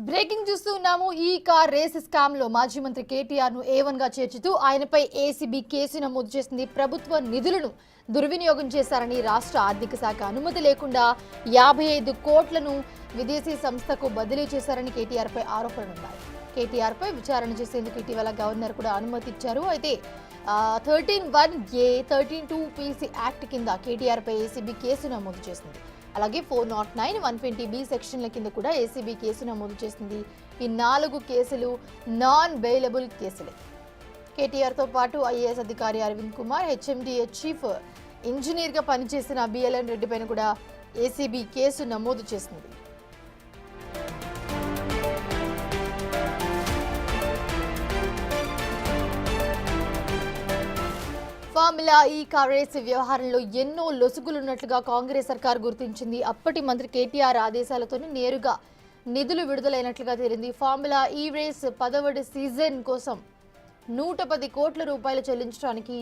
Breaking చూస్తూ ఉన్నాము. ఈ కార్ రేస్ స్కామ్ లో మాజీ మంత్రి కేటీఆర్ ను A1 గా చేర్చుతూ ఆయనపై ఏసీబీ కేసు నమోదు చేసింది. ప్రభుత్వ నిధులను దుర్వినియోగం చేశారని రాష్ట్ర ఆర్థిక శాఖ అనుమతి లేకుండా 55 కోట్లను విదేశీ సంస్థకు బదిలీ చేశారని కేటీఆర్ పై ఆరోపణలున్నాయి. కేటీఆర్ పై విచారణ చేసేందుకు ఇటీవల గవర్నర్ కూడా అనుమతి ఇచ్చారు. అయితే 13(1)A 13(2)PC యాక్ట్ కింద కేటీఆర్ పై ఏసీబీ కేసు నమోదు చేసింది. అలాగే 409, 120B సెక్షన్ల కింద కూడా ఏసీబీ కేసు నమోదు చేసింది. ఈ 4 కేసులు నాన్ బెయిలబుల్ కేసులే. కేటీఆర్తో పాటు ఐఏఎస్ అధికారి అరవింద్ కుమార్, HMDA చీఫ్ ఇంజనీర్గా పనిచేసిన BLN రెడ్డి పైన కూడా ఏసీబీ కేసు నమోదు చేసింది. ఫార్ములా ఈ కార్ రేస్ వ్యవహారంలో ఎన్నో లొసుగులున్నట్లుగా కాంగ్రెస్ సర్కార్ గుర్తించింది. అప్పటి మంత్రి కేటీఆర్ ఆదేశాలతోనే నేరుగా నిధులు విడుదలైనట్లుగా తేలింది. ఫార్ములా ఈ రేస్ 10వ సీజన్ కోసం 110 కోట్ల రూపాయలు చెల్లించడానికి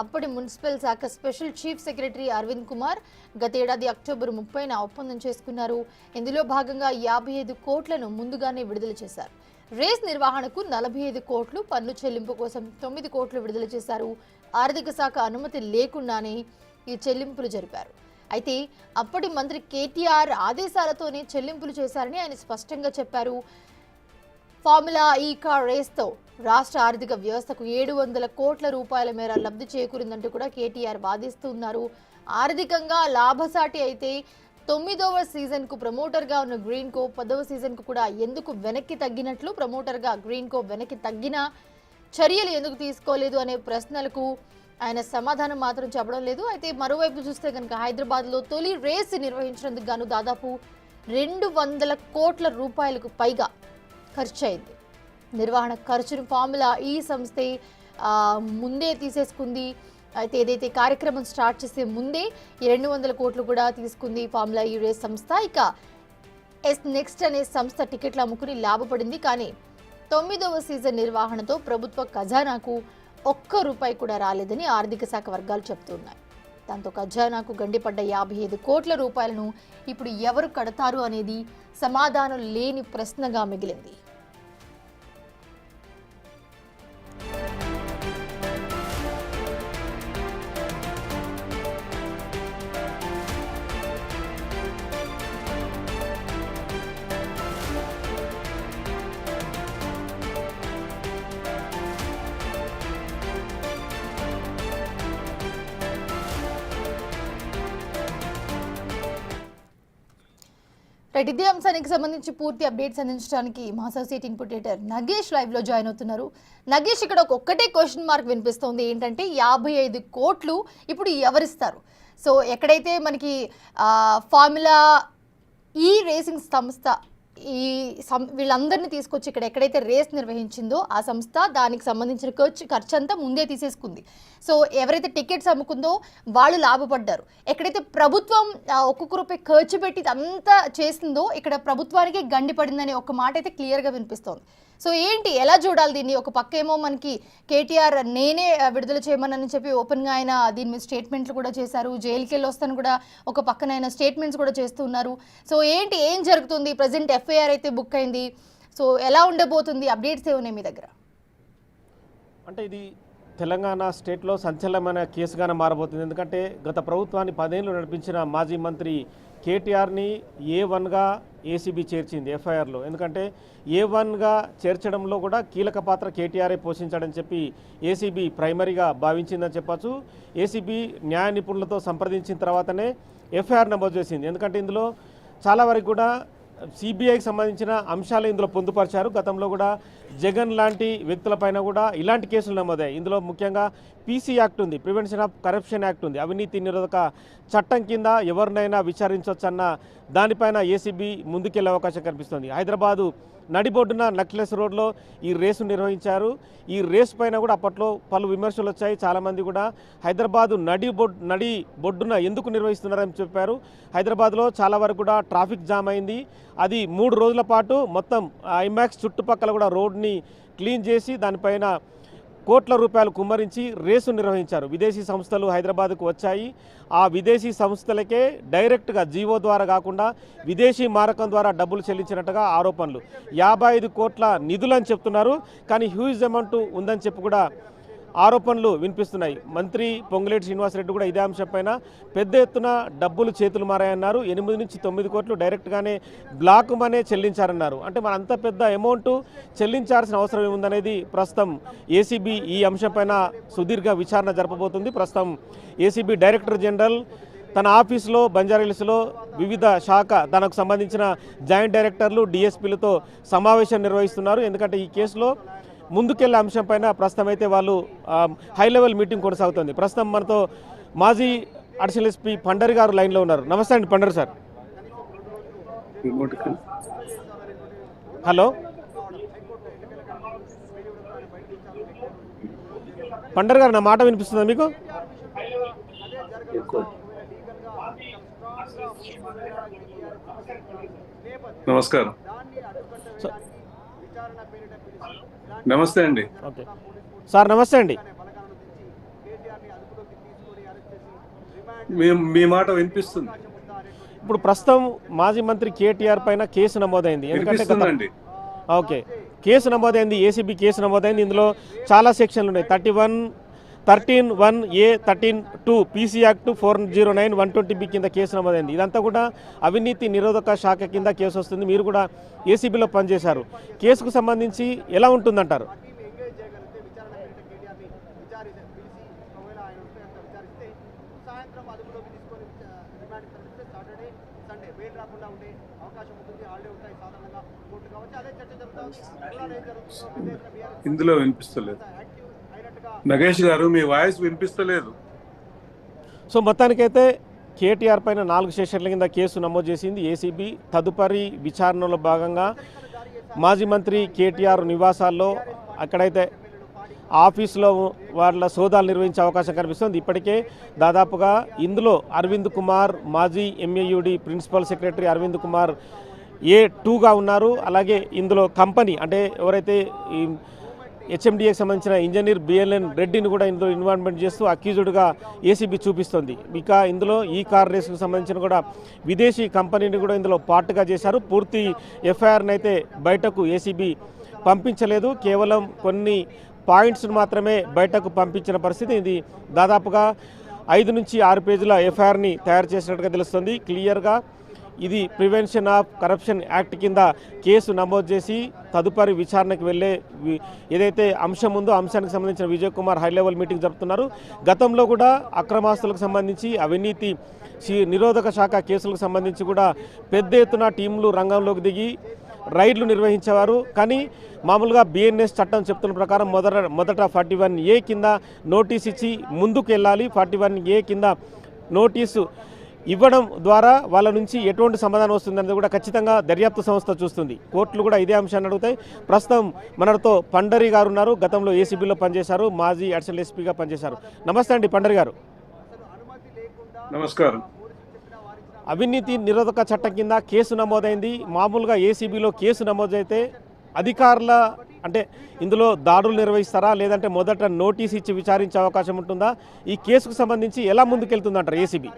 అప్పటి మున్సిపల్ శాఖ special chief secretary Arvind Kumar గతేడాది అక్టోబర్ 30న ఒప్పందం చేసుకున్నారు. ఇందులో భాగంగా 55 కోట్లను ముందుగానే విడుదల చేశారు. రేస్ నిర్వహణకు 45 కోట్లు, పన్ను చెల్లింపు కోసం 9 కోట్లు విడుదల చేశారు. ఆర్థిక శాఖ అనుమతి లేకుండానే ఈ చెల్లింపులు జరిపారు. అయితే అప్పటి మంత్రి కేటీఆర్ ఆదేశాలతోనే చెల్లింపులు చేశారని ఆయన స్పష్టంగా చెప్పారు. ఫార్ములా ఈ కార్ రేస్తో రాష్ట్ర ఆర్థిక వ్యవస్థకు 700 కోట్ల రూపాయల మేర లబ్ధి చేకూరిందంటూ కూడా కేటీఆర్ వాదిస్తున్నారు. ఆర్థికంగా లాభసాటి అయితే 9వ సీజన్కు ప్రమోటర్గా ఉన్న గ్రీన్కో 10వ సీజన్కు కూడా ఎందుకు వెనక్కి తగ్గినట్లు, ప్రమోటర్గా గ్రీన్కో వెనక్కి తగ్గిన చర్యలు ఎందుకు తీసుకోలేదు అనే ప్రశ్నలకు ఆయన సమాధానం మాత్రం చెప్పడం లేదు. అయితే మరోవైపు చూస్తే కనుక హైదరాబాద్లో తొలి రేస్ నిర్వహించినందుకు గాను దాదాపు 200 కోట్ల రూపాయలకు పైగా ఖర్చు అయింది. నిర్వహణ ఖర్చును ఫార్ములా ఈ సంస్థే ముందే తీసేసుకుంది. అయితే ఏదైతే కార్యక్రమం స్టార్ట్ చేసే ముందే ఈ 200 కోట్లు కూడా తీసుకుంది ఫార్ములా ఈ రేస్ సంస్థ. ఇక నెక్స్ట్ అనే సంస్థ టికెట్లు అమ్ముకుని లాభపడింది. కానీ 9వ సీజన్ నిర్వహణతో ప్రభుత్వ ఖజానాకు ఒక్క రూపాయి కూడా రాలేదని ఆర్థిక శాఖ వర్గాలు చెబుతున్నాయి. దాంతో ఖజానాకు గండిపడ్డ 55 కోట్ల రూపాయలను ఇప్పుడు ఎవరు కడతారు అనేది సమాధానం లేని ప్రశ్నగా మిగిలింది. ఇదే అంశానికి సంబంధించి పూర్తి అప్డేట్స్ అందించడానికి మా associate input editor Nagesh live లో జాయిన్ అవుతున్నారు. నగేష్, ఇక్కడ ఒక్కటే క్వశ్చన్ మార్క్ వినిపిస్తోంది. ఏంటంటే 55 కోట్లు ఇప్పుడు ఎవరిస్తారు? సో ఎక్కడైతే మనకి ఫార్ములా ఈ రేసింగ్ సంస్థ వీళ్ళందరినీ తీసుకొచ్చి ఇక్కడ ఎక్కడైతే రేస్ నిర్వహించిందో ఆ సంస్థ దానికి సంబంధించిన ఖర్చు అంతా ముందే తీసేసుకుంది. సో ఎవరైతే టికెట్స్ అమ్ముకుందో వాళ్ళు లాభపడ్డారు. ఎక్కడైతే ప్రభుత్వం ఒక్కొక్క రూపాయి ఖర్చు పెట్టి అంతా చేసిందో ఇక్కడ ప్రభుత్వానికి గండి పడిందనే ఒక మాట అయితే క్లియర్గా వినిపిస్తోంది. సో ఏంటి, ఎలా చూడాలి దీన్ని? ఒక పక్క ఏమో మనకి కేటీఆర్ నేనే విడుదల చేయమని చెప్పి ఓపెన్గా ఆయన దీని మీద స్టేట్మెంట్లు కూడా చేశారు. జైలుకి వెళ్ళి వస్తాను కూడా ఒక పక్కన ఆయన స్టేట్మెంట్స్ కూడా చేస్తున్నారు. సో ఏంటి, ఏం జరుగుతుంది? ప్రజెంట్ FIR అయితే బుక్ అయింది. సో ఎలా ఉండబోతుంది? అప్డేట్స్ ఏమున్నాయి మీ దగ్గర? అంటే ఇది తెలంగాణ స్టేట్లో సంచలనమైన కేసుగానే మారబోతుంది. ఎందుకంటే గత ప్రభుత్వాన్ని 10 ఏళ్ళు నడిపించిన మాజీ మంత్రి కేటీఆర్ని A1గా ఏసీబీ చేర్చింది FIRలో. ఎందుకంటే A1గా చేర్చడంలో కూడా కీలక పాత్ర కేటీఆర్ఏ పోషించాడని చెప్పి ఏసీబీ ప్రైమరీగా భావించిందని చెప్పచ్చు. ఏసీబీ న్యాయ నిపుణులతో సంప్రదించిన తర్వాతనే FIR నమోదు చేసింది. ఎందుకంటే ఇందులో చాలా వరకు కూడా CBIకి సంబంధించిన అంశాలు ఇందులో పొందుపరిచారు. గతంలో కూడా జగన్ లాంటి వ్యక్తులపైన కూడా ఇలాంటి కేసులు నమోదాయి. ఇందులో ముఖ్యంగా PC యాక్ట్ ఉంది, ప్రివెన్షన్ ఆఫ్ కరప్షన్ యాక్ట్ ఉంది, అవినీతి నిరోధక చట్టం కింద ఎవరినైనా విచారించవచ్చన్న దానిపైన ఏసీబీ ముందుకెళ్లే అవకాశం కనిపిస్తుంది. హైదరాబాదు నడిబొడ్డున నెక్లెస్ రోడ్లో ఈ రేసు నిర్వహించారు. ఈ రేసు పైన కూడా అప్పట్లో పలు విమర్శలు వచ్చాయి. చాలామంది కూడా హైదరాబాదు నడిబొడ్డున ఎందుకు నిర్వహిస్తున్నారని చెప్పారు. హైదరాబాద్లో చాలా వరకు కూడా ట్రాఫిక్ జామ్ అయింది. అది 3 రోజుల పాటు మొత్తం ఐమాక్స్ చుట్టుపక్కల కూడా రోడ్ని క్లీన్ చేసి దానిపైన కోట్ల రూపాయలు కుమ్మరించి రేసు నిర్వహించారు. విదేశీ సంస్థలు హైదరాబాద్కు వచ్చాయి. ఆ విదేశీ సంస్థలకే డైరెక్ట్గా జీవో ద్వారా కాకుండా విదేశీ మారకం ద్వారా డబ్బులు చెల్లించినట్టుగా ఆరోపణలు. 55 కోట్ల నిధులని చెప్తున్నారు, కానీ హ్యూజ్ అమౌంట్ ఉందని చెప్పి కూడా ఆరోపణలు వినిపిస్తున్నాయి. మంత్రి పొంగులేటి శ్రీనివాసరెడ్డి కూడా ఇదే అంశంపైన పెద్ద ఎత్తున డబ్బులు చేతులు మారాయన్నారు. 8 నుంచి 9 కోట్లు డైరెక్ట్గానే బ్లాక్ మనే చెల్లించారన్నారు. అంటే మన అంత పెద్ద అమౌంట్ చెల్లించాల్సిన అవసరం ఏముందనేది ప్రస్తుతం ఏసీబీ ఈ అంశంపైన సుదీర్ఘ విచారణ జరపబోతుంది. ప్రస్తుతం ఏసీబీ డైరెక్టర్ జనరల్ తన ఆఫీసులో బంజారాహిల్స్లో వివిధ శాఖ తనకు సంబంధించిన జాయింట్ డైరెక్టర్లు డిఎస్పీలతో సమావేశం నిర్వహిస్తున్నారు. ఎందుకంటే ఈ కేసులో ముందుకెళ్లే అంశంపైన ప్రస్తుతం అయితే వాళ్ళు హై లెవెల్ మీటింగ్ కొనసాగుతుంది. ప్రస్తుతం మనతో మాజీ అడిషనల్ ఎస్పీ పండరి గారు లైన్లో ఉన్నారు. నమస్తే అండి పండరి సార్. హలో పండరి గారు, నా మాట వినిపిస్తుందా మీకు? నమస్కారం. నమస్తే అండి. ఓకే సార్, నమస్తే అండి. మీ మాట వినిపిస్తుంది. ఇప్పుడు ప్రస్తుతం మాజీ మంత్రి కేటీఆర్ పైన కేసు నమోదైంది. వినిపిస్తుందండి. ఓకే, కేసు నమోదైంది, ఏసీబీ కేసు నమోదైంది. ఇందులో చాలా సెక్షన్లు ఉన్నాయి. 13(1)(a), 13(2) పీసీ యాక్ట్ 409, 120B కింద కేసు నమోదైంది. ఇదంతా కూడా అవినీతి నిరోధక శాఖ కింద కేసు వస్తుంది. మీరు కూడా ఏసీబీలో పనిచేశారు. కేసుకు సంబంధించి ఎలా ఉంటుందంటారు? ఇందులో వినిపిస్తలేదు. నగేష్ గారు, మీ వాయిస్ వినిపిస్తలేదు. సో మొత్తానికైతే కేటీఆర్ పైన 4 సెషన్ల కింద కేసు నమోదు చేసింది ఏసీబీ. తదుపరి విచారణలో భాగంగా మాజీ మంత్రి కేటీఆర్ నివాసాల్లో అక్కడైతే ఆఫీసులో వాళ్ళ సోదాలు నిర్వహించే అవకాశం కనిపిస్తుంది. ఇప్పటికే దాదాపుగా ఇందులో అరవింద్ కుమార్, మాజీ MAUD principal secretary Arvind Kumar A2గా ఉన్నారు. అలాగే ఇందులో కంపెనీ అంటే ఎవరైతే ఈ హెచ్ఎండిఏకి సంబంధించిన ఇంజనీర్ బిఎల్ఎన్ రెడ్డిని కూడా ఇందులో ఇన్వాల్వ్మెంట్ చేస్తూ అక్యూజ్డ్గా ఏసీబీ చూపిస్తుంది. ఇక ఇందులో ఈ కార్ రేసుకు సంబంధించిన కూడా విదేశీ కంపెనీని కూడా ఇందులో పార్ట్గా చేశారు. పూర్తి ఎఫ్ఐఆర్ని అయితే బయటకు ఏసీబీ పంపించలేదు. కేవలం కొన్ని పాయింట్స్ను మాత్రమే బయటకు పంపించిన పరిస్థితి. ఇది దాదాపుగా 5 నుంచి 6 పేజీల ఎఫ్ఐఆర్ని తయారు చేసినట్టుగా తెలుస్తుంది. క్లియర్గా ఇది ప్రివెన్షన్ ఆఫ్ కరప్షన్ యాక్ట్ కింద కేసు నమోదు చేసి తదుపరి విచారణకు వెళ్ళే ఏదైతే అంశం ఉందో అంశానికి సంబంధించిన Vijay Kumar high level meeting జరుపుతున్నారు. గతంలో కూడా అక్రమాస్తులకు సంబంధించి అవినీతి నిరోధక శాఖ కేసులకు సంబంధించి కూడా పెద్ద ఎత్తున టీంలు రంగంలోకి దిగి రైడ్లు నిర్వహించేవారు. కానీ మామూలుగా బిఎన్ఎస్ చట్టం చెప్తున్న ప్రకారం మొదట 41A కింద నోటీస్ ఇచ్చి ముందుకు వెళ్ళాలి. 41A కింద నోటీసు ఇవ్వడం ద్వారా వాళ్ళ నుంచి ఎటువంటి సమాధానం వస్తుందనేది కూడా ఖచ్చితంగా దర్యాప్తు సంస్థ చూస్తుంది. కోర్టులు కూడా ఇదే అంశాన్ని అడుగుతాయి. ప్రస్తుతం మనతో పండరి గారు ఉన్నారు. గతంలో ఏసీబీలో పనిచేశారు, మాజీ అడిషనల్ ఎస్పీగా పనిచేశారు. నమస్తే అండి పండరి గారు. నమస్కారం. అవినీతి నిరోధక చట్టం కింద కేసు నమోదైంది. మామూలుగా ఏసీబీలో కేసు నమోదైతే అధికారుల అంటే ఇందులో దాడులు నిర్వహిస్తారా, లేదంటే మొదట నోటీస్ ఇచ్చి విచారించే అవకాశం ఉంటుందా? ఈ కేసుకు సంబంధించి ఎలా ముందుకెళ్తుందంటారు ఏసీబీ?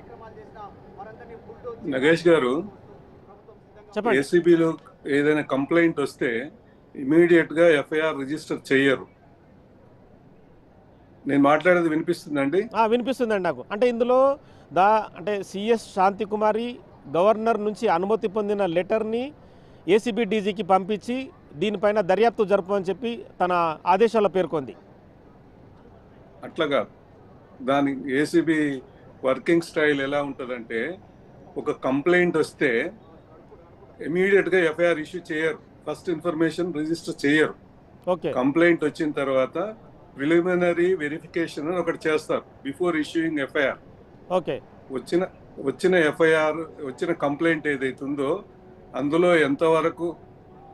నగేష్ గారు, చెప్పండి. ఏసీబీలో ఏదైనా కంప్లైంట్ వస్తే ఇమీడియట్గా ఎఫ్ఐఆర్ రిజిస్టర్ చేయరు. నేను మాట్లాడేది వినిపిస్తుందండి? వినిపిస్తుందండి నాకు. అంటే ఇందులో అంటే సిఎస్ శాంతికుమారి గవర్నర్ నుంచి అనుమతి పొందిన లెటర్ని ఏసీబీ డీజీకి పంపించి దీనిపైన దర్యాప్తు జరపమని చెప్పి తన ఆదేశాల్లో పేర్కొంది. అట్లాగా దాని ఏసీబీ వర్కింగ్ స్టైల్ ఎలా ఉంటుందంటే, ఒక కంప్లైంట్ వస్తే ఇమీడియట్గా ఎఫ్ఐఆర్ ఇష్యూ చేయరు. ఫస్ట్ ఇన్ఫర్మేషన్ రిజిస్టర్ చేయరు. ఓకే. కంప్లైంట్ వచ్చిన తర్వాత ప్రిలిమినరీ వెరిఫికేషన్ అని ఒకటి చేస్తారు బిఫోర్ ఇష్యూయింగ్ ఎఫ్ఐఆర్. ఓకే. వచ్చిన ఎఫ్ఐఆర్ వచ్చిన కంప్లైంట్ ఏదైతుందో అందులో ఎంతవరకు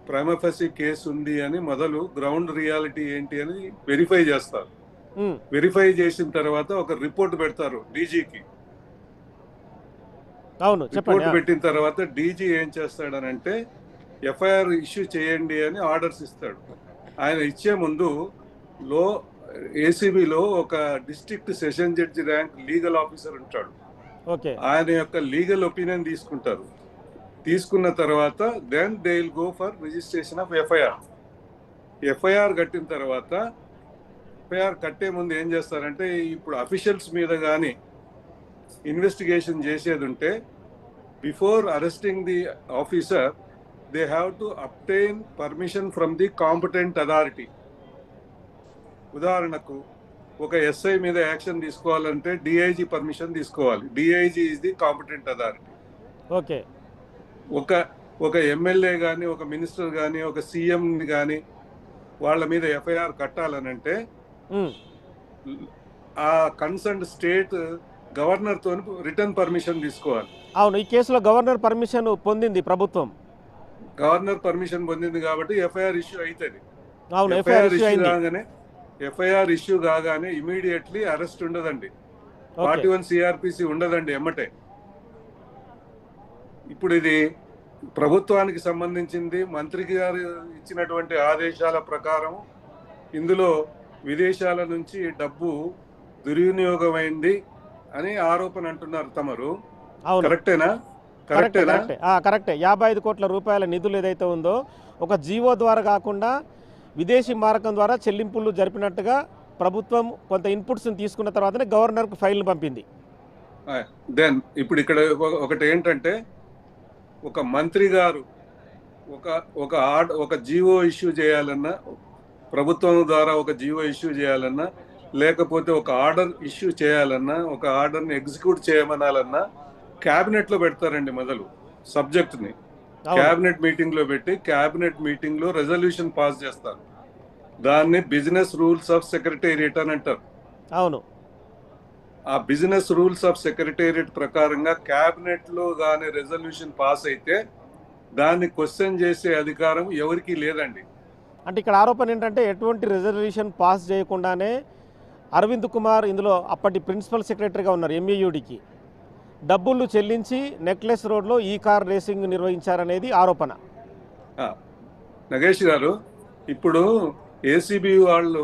ప్రైమా ఫేసి కేసు ఉంది అని మొదలు గ్రౌండ్ రియాలిటీ ఏంటి అని వెరిఫై చేస్తారు. వెరిఫై చేసిన తర్వాత ఒక రిపోర్ట్ పెడతారు డీజీకి. అవును, రిపోర్ట్ పెట్టిన తర్వాత డీజీ ఏం చేస్తాడనంటే ఎఫ్ఐఆర్ ఇష్యూ చేయండి అని ఆర్డర్స్ ఇస్తాడు. ఆయన ఇచ్చే ముందు ఏసీబీలో ఒక district session judge rank legal officer ఉంటాడు. ఓకే. ఆయన యొక్క లీగల్ ఒపీనియన్ తీసుకుంటారు. తీసుకున్న తర్వాత then they will go for registration of FIR. FIR కట్టిన తర్వాత ఎఫ్ఐఆర్ కట్టే ముందు ఏం చేస్తారంటే, ఇప్పుడు అఫీషియల్స్ మీద కానీ ఇన్వెస్టిగేషన్ చేసేది ఉంటే before arresting the officer they have to obtain permission from the competent authority. ఉదాహరణకు ఒక ఎస్ఐ మీద యాక్షన్ తీసుకోవాలంటే డిఐజీ పర్మిషన్ తీసుకోవాలి. DIG is the competent authority. Okay. ఒక ఎమ్మెల్యే కానీ, ఒక మినిస్టర్ కానీ, ఒక సీఎం కానీ వాళ్ళ మీద ఎఫ్ఐఆర్ కట్టాలనంటే ఆ కన్సర్న్ స్టేట్ గవర్నర్ తో రిటర్న్ పర్మిషన్ తీసుకోవాలి. అవును, ఈ కేసులో గవర్నర్ పర్మిషన్ పొందింది ప్రభుత్వం. గవర్నర్ పర్మిషన్ పొందింది కాబట్టి ఎఫ్ఐఆర్ ఇష్యూ అవుతుంది. అవును, ఎఫ్ఐఆర్ ఇష్యూ కాగానే ఇమీడియట్లీ అరెస్ట్ ఉండదండి. 41 సిఆర్పిసి ఉండదండి ఎమ్మటే. ఇప్పుడు ఇది ప్రభుత్వానికి సంబంధించింది. మంత్రి గారు ఇచ్చినటువంటి ఆదేశాల ప్రకారం ఇందులో విదేశాల నుంచి డబ్బు దుర్వినియోగమైంది అని ఆరోపణ అంటున్నారు తమరు. కరెక్టేనా? కరెక్టే. 55 కోట్ల రూపాయల నిధులు ఏదైతే ఉందో ఒక జీవో ద్వారా కాకుండా విదేశీ మారకం ద్వారా చెల్లింపులు జరిపినట్టుగా ప్రభుత్వం కొంత ఇన్పుట్స్ తీసుకున్న తర్వాతనే గవర్నర్కు ఫైల్ను పంపింది. దెన్ ఇప్పుడు ఇక్కడ ఒకటి ఏంటంటే, ఒక మంత్రి గారు ఒక జీవో ఇష్యూ చేయాలన్నా, ప్రభుత్వం ద్వారా ఒక జీవో ఇష్యూ చేయాలన్నా, లేకపోతే ఒక ఆర్డర్ ఇష్యూ చేయాలన్నా, ఒక ఆర్డర్ని ఎగ్జిక్యూట్ చేయమనాలన్నా క్యాబినెట్లో పెడతారండి. మొదలు సబ్జెక్ట్ని క్యాబినెట్ మీటింగ్లో పెట్టి క్యాబినెట్ మీటింగ్లో రెజల్యూషన్ పాస్ చేస్తారు. దాన్ని బిజినెస్ రూల్స్ ఆఫ్ సెక్రటేరియట్ అని అంటారు. అవును, ఆ బిజినెస్ రూల్స్ ఆఫ్ సెక్రటేరియట్ ప్రకారంగా క్యాబినెట్లో కానీ రెజల్యూషన్ పాస్ అయితే దాన్ని క్వశ్చన్ చేసే అధికారం ఎవరికీ లేదండి. అంటే ఇక్కడ ఆరోపణ ఏంటంటే, ఎటువంటి రిజర్వేషన్ పాస్ చేయకుండానే అరవింద్ కుమార్ ఇందులో అప్పటి ప్రిన్సిపల్ సెక్రటరీగా ఉన్నారు ఎంఏయుడికి, డబ్బులు చెల్లించి నెక్లెస్ రోడ్లో ఈ కార్ రేసింగ్ నిర్వహించారనేది ఆరోపణ. నగేష్ గారు, ఇప్పుడు ఏసీబీ వాళ్ళు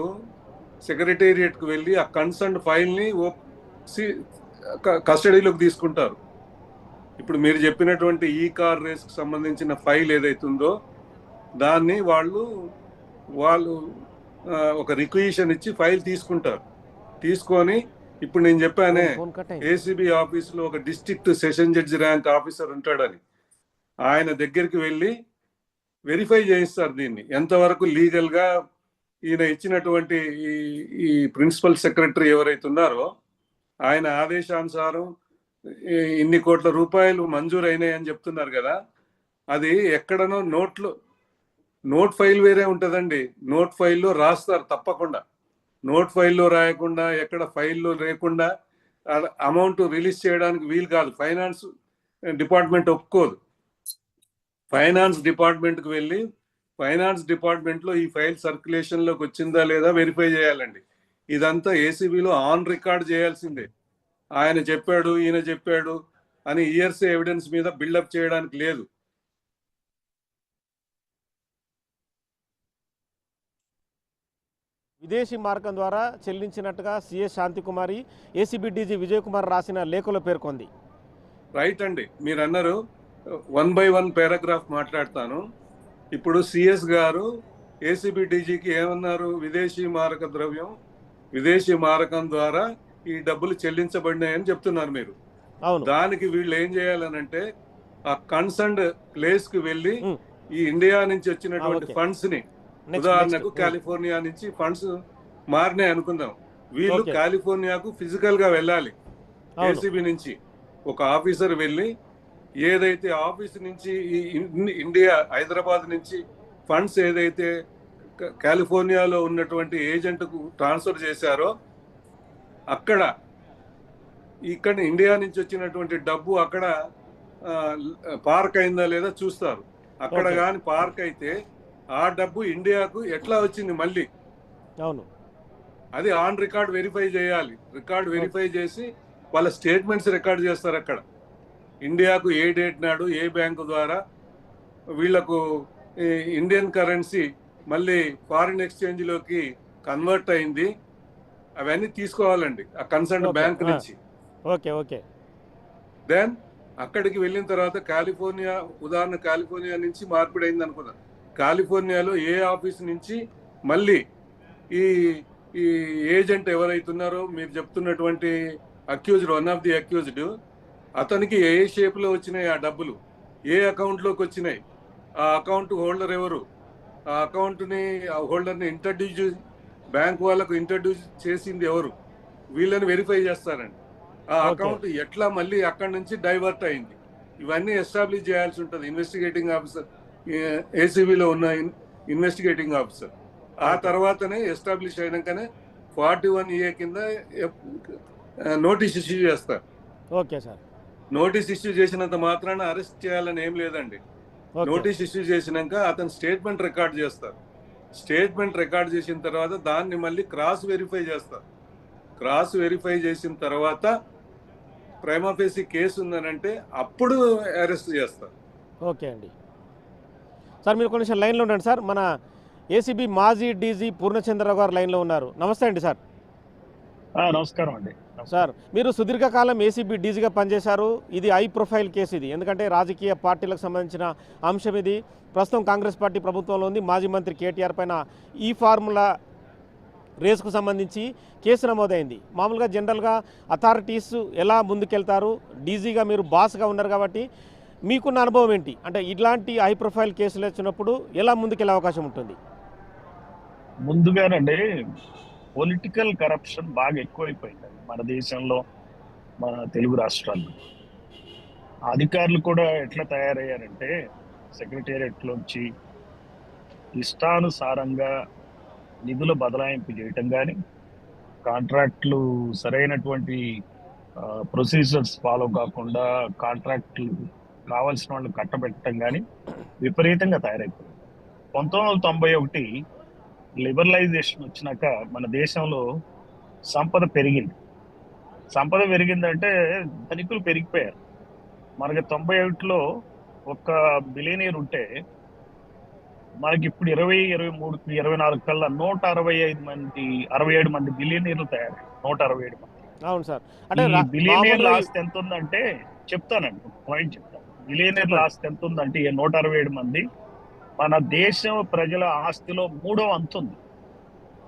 సెక్రటేరియట్కి వెళ్ళి ఆ కన్సర్న్ ఫైల్ని కస్టడీలోకి తీసుకుంటారు. ఇప్పుడు మీరు చెప్పినటువంటి ఈ కార్ రేస్కి సంబంధించిన ఫైల్ ఏదైతుందో దాన్ని వాళ్ళు ఒక రిక్విజిషన్ ఇచ్చి ఫైల్ తీసుకుంటారు. తీసుకొని ఇప్పుడు నేను చెప్పానే ఏసీబీ ఆఫీసులో ఒక district session judge rank officer ఉంటాడని, ఆయన దగ్గరికి వెళ్ళి వెరిఫై చేయిస్తారు దీన్ని ఎంతవరకు లీగల్గా ఈయన ఇచ్చినటువంటి ఈ ప్రిన్సిపల్ సెక్రటరీ ఎవరైతే ఉన్నారో ఆయన ఆదేశానుసారం ఇన్ని కోట్ల రూపాయలు మంజూరు అయినాయని చెప్తున్నారు కదా, అది ఎక్కడనో నోట్ ఫైల్ వేరే ఉంటుందండి. నోట్ ఫైల్లో రాస్తారు తప్పకుండా. నోట్ ఫైల్లో రాయకుండా, ఎక్కడ ఫైల్లో లేకుండా అమౌంట్ రిలీజ్ చేయడానికి వీలు కాదు. ఫైనాన్స్ డిపార్ట్మెంట్ ఒప్పుకోదు. ఫైనాన్స్ డిపార్ట్మెంట్కి వెళ్ళి ఫైనాన్స్ డిపార్ట్మెంట్లో ఈ ఫైల్ సర్క్యులేషన్లోకి వచ్చిందా లేదా వెరిఫై చేయాలండి. ఇదంతా ఏసీబీలో ఆన్ రికార్డ్ చేయాల్సిందే. ఆయన చెప్పాడు, ఈయన చెప్పాడు అని ఇయర్స్ ఎవిడెన్స్ మీద బిల్డప్ చేయడానికి లేదు. విదేశీ మార్గం ద్వారా చెల్లించినట్టుగా CS Shantikumari ACB DG Vijay Kumar రాసిన లేఖలో పేర్కొంది. రైట్ అండి, మీరు అన్నారు 1 by 1 పారాగ్రాఫ్ మాట్లాడతాను. ఇప్పుడు సిఎస్ గారు ఏసీబీ డీజీకి ఏమన్నారు? విదేశీ మారక ద్రవ్యం, విదేశీ మారకం ద్వారా ఈ డబ్బులు చెల్లించబడినాయని చెప్తున్నారు మీరు. దానికి వీళ్ళు ఏం చేయాలనంటే ఆ కన్సర్న్డ్ ప్లేస్ కి వెళ్ళి ఈ ఇండియా నుంచి వచ్చినటువంటి ఫండ్స్ ని, ఉదాహరణకు కాలిఫోర్నియా నుంచి ఫండ్స్ మారినాయి అనుకుందాం, వీళ్ళు కాలిఫోర్నియాకు ఫిజికల్ గా వెళ్ళాలి. ఏసీబీ నుంచి ఒక ఆఫీసర్ వెళ్ళి ఏదైతే ఆఫీస్ నుంచి ఇండియా హైదరాబాద్ నుంచి ఫండ్స్ ఏదైతే కాలిఫోర్నియాలో ఉన్నటువంటి ఏజెంట్కు ట్రాన్స్ఫర్ చేశారో ఇక్కడ ఇండియా నుంచి వచ్చినటువంటి డబ్బు అక్కడ పార్క్ అయిందా లేదా చూస్తారు. అక్కడ కానీ పార్క్ అయితే ఆ డబ్బు ఇండియాకు ఎట్లా వచ్చింది మళ్ళీ, అవును, అది ఆన్ రికార్డ్ వెరిఫై చేయాలి. రికార్డ్ వెరిఫై చేసి వాళ్ళ స్టేట్మెంట్స్ రికార్డ్ చేస్తారు. అక్కడ ఇండియాకు ఏ డేట్ నాడు ఏ బ్యాంకు ద్వారా వీళ్లకు ఇండియన్ కరెన్సీ మళ్ళీ ఫారిన్ ఎక్స్చేంజ్లోకి కన్వర్ట్ అయింది, అవన్నీ తీసుకోవాలండి ఆ కన్సర్న్ బ్యాంక్ నుంచి. Okay okay. దెన్ అక్కడికి వెళ్ళిన తర్వాత కాలిఫోర్నియా, ఉదాహరణ కాలిఫోర్నియా నుంచి మార్పిడి అయింది అనుకుందాం. కాలిఫోర్నియాలో ఏ ఆఫీస్ నుంచి మళ్ళీ ఈ ఈ ఏజెంట్ ఎవరైతున్నారో మీరు చెప్తున్నటువంటి accused, one of the accused, అతనికి ఏ షేప్లో వచ్చినాయి ఆ డబ్బులు, ఏ అకౌంట్లోకి వచ్చినాయి, ఆ అకౌంట్ హోల్డర్ ఎవరు, ఆ అకౌంట్ని ఆ హోల్డర్ని ఇంట్రడ్యూస్, బ్యాంక్ వాళ్ళకు ఇంట్రడ్యూస్ చేసింది ఎవరు, వీళ్ళని వెరిఫై చేస్తారండి. ఆ అకౌంట్ ఎట్లా మళ్ళీ అక్కడి నుంచి డైవర్ట్ అయింది, ఇవన్నీ ఎస్టాబ్లిష్ చేయాల్సి ఉంటుంది ఇన్వెస్టిగేటింగ్ ఆఫీసర్, ఏసీబీలో ఉన్న ఇన్వెస్టిగేటింగ్ ఆఫీసర్. ఆ తర్వాతనే ఎస్టాబ్లిష్ అయినాకనే 41A కింద నోటీస్ ఇష్యూ చేస్తారు. Okay sir. నోటీస్ ఇష్యూ చేసినంత మాత్రాన అరెస్ట్ చేయాలని ఏం లేదండి. నోటీస్ ఇష్యూ చేసినాక అతను స్టేట్మెంట్ రికార్డ్ చేస్తారు. స్టేట్మెంట్ రికార్డ్ చేసిన తర్వాత దాన్ని మళ్ళీ క్రాస్ వెరిఫై చేస్తారు. క్రాస్ వెరిఫై చేసిన తర్వాత ప్రైమా ఫేసి కేసు ఉందనంటే అప్పుడు అరెస్ట్ చేస్తారు. ఓకే అండి. సార్ మీరు కొంచెం లైన్లో ఉండండి సార్. మన ఏసీబీ మాజీ డీజీ పూర్ణచంద్రరావు గారు లైన్లో ఉన్నారు. నమస్తే అండి సార్. నమస్కారం అండి. సార్ మీరు సుదీర్ఘకాలం ఏసీబీ డీజీగా పనిచేశారు. ఇది హై ప్రొఫైల్ కేసు ఇది, ఎందుకంటే రాజకీయ పార్టీలకు సంబంధించిన అంశం ఇది. ప్రస్తుతం కాంగ్రెస్ పార్టీ ప్రభుత్వంలో ఉంది. మాజీ మంత్రి కేటీఆర్ పైన ఈ ఫార్ములా రేసుకు సంబంధించి కేసు నమోదైంది. మామూలుగా జనరల్గా అథారిటీస్ ఎలా ముందుకెళ్తారు, డీజీగా మీరు బాస్గా ఉన్నారు కాబట్టి మీకున్న అనుభవం ఏంటి, అంటే ఇట్లాంటి హై ప్రొఫైల్ కేసులు వచ్చినప్పుడు ఎలా ముందుకెళ్ళే అవకాశం ఉంటుంది? ముందుగానండి పొలిటికల్ కరప్షన్ బాగా ఎక్కువైపోయింది మన దేశంలో, మన తెలుగు రాష్ట్రాల్లో. అధికారులు కూడా ఎట్లా తయారయ్యారంటే సెక్రటేరియట్లోంచి ఇష్టానుసారంగా నిధుల బదలాయింపు చేయటం కానీ, కాంట్రాక్ట్లు సరైనటువంటి ప్రొసీజర్స్ ఫాలో కాకుండా కాంట్రాక్ట్లు కావాల్సిన వాళ్ళు కట్టబెట్టడం కానీ విపరీతంగా తయారైపోయింది. 1991 లిబరలైజేషన్ వచ్చినాక మన దేశంలో సంపద పెరిగింది. సంపద పెరిగిందంటే ధనికులు పెరిగిపోయారు. మనకి 91లో ఒక బిలియనీర్ ఉంటే మనకి ఇప్పుడు 2023, 24 కల్లా 167 మంది బిలియనీర్లు తయారయ్యారు. 167 మంది. అవును సార్. అంటే బిలియనీర్ల ఆస్తి ఎంత ఉందంటే చెప్తానండి, పాయింట్ చెప్తాను. బిలియనీర్ల ఆస్తి ఎంత ఉందంటే 167 మంది మన దేశం ప్రజల ఆస్తిలో 3వ వంతు ఉంది.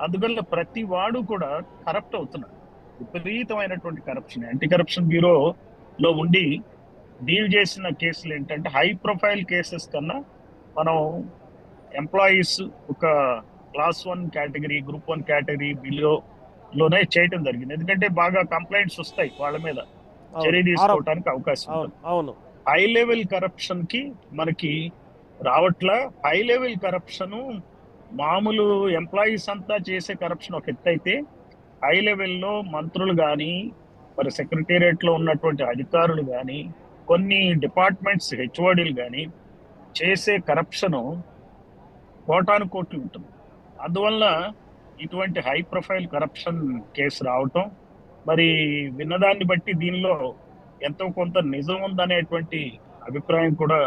అందువల్ల ప్రతి వాడు కూడా కరప్ట్ అవుతున్నాడు. విపరీతమైనటువంటి కరప్షన్. యాంటీ కరప్షన్ బ్యూరోలో ఉండి డీల్ చేసిన కేసులు ఏంటంటే హై ప్రొఫైల్ కేసెస్ కన్నా మనం ఎంప్లాయీస్ ఒక క్లాస్ 1 కేటగిరీ, గ్రూప్ 1 కేటగిరీ బిలోనే చేయటం జరిగింది. ఎందుకంటే బాగా కంప్లైంట్స్ వస్తాయి, వాళ్ళ మీద చర్య తీసుకోవడానికి అవకాశం ఉంది. అవును. హై లెవెల్ కరప్షన్ కి మనకి రావట్ల. హై లెవెల్ కరప్షన్ మామూలు ఎంప్లాయీస్ అంతా చేసే కరప్షన్ ఒక ఎత్తు అయితే, హై లెవెల్లో మంత్రులు కానీ, మరి సెక్రటేరియట్ లో ఉన్నటువంటి అధికారులు కానీ, కొన్ని డిపార్ట్మెంట్స్ హెచ్ఓడీలు కానీ చేసే కరప్షన్ కోటాను కోట్లు ఉంటుంది. అందువల్ల ఇటువంటి హై ప్రొఫైల్ కరప్షన్ కేసు రావటం, మరి విన్నదాన్ని బట్టి దీనిలో ఎంతో కొంత నిజం ఉందనేటువంటి అభిప్రాయం కూడా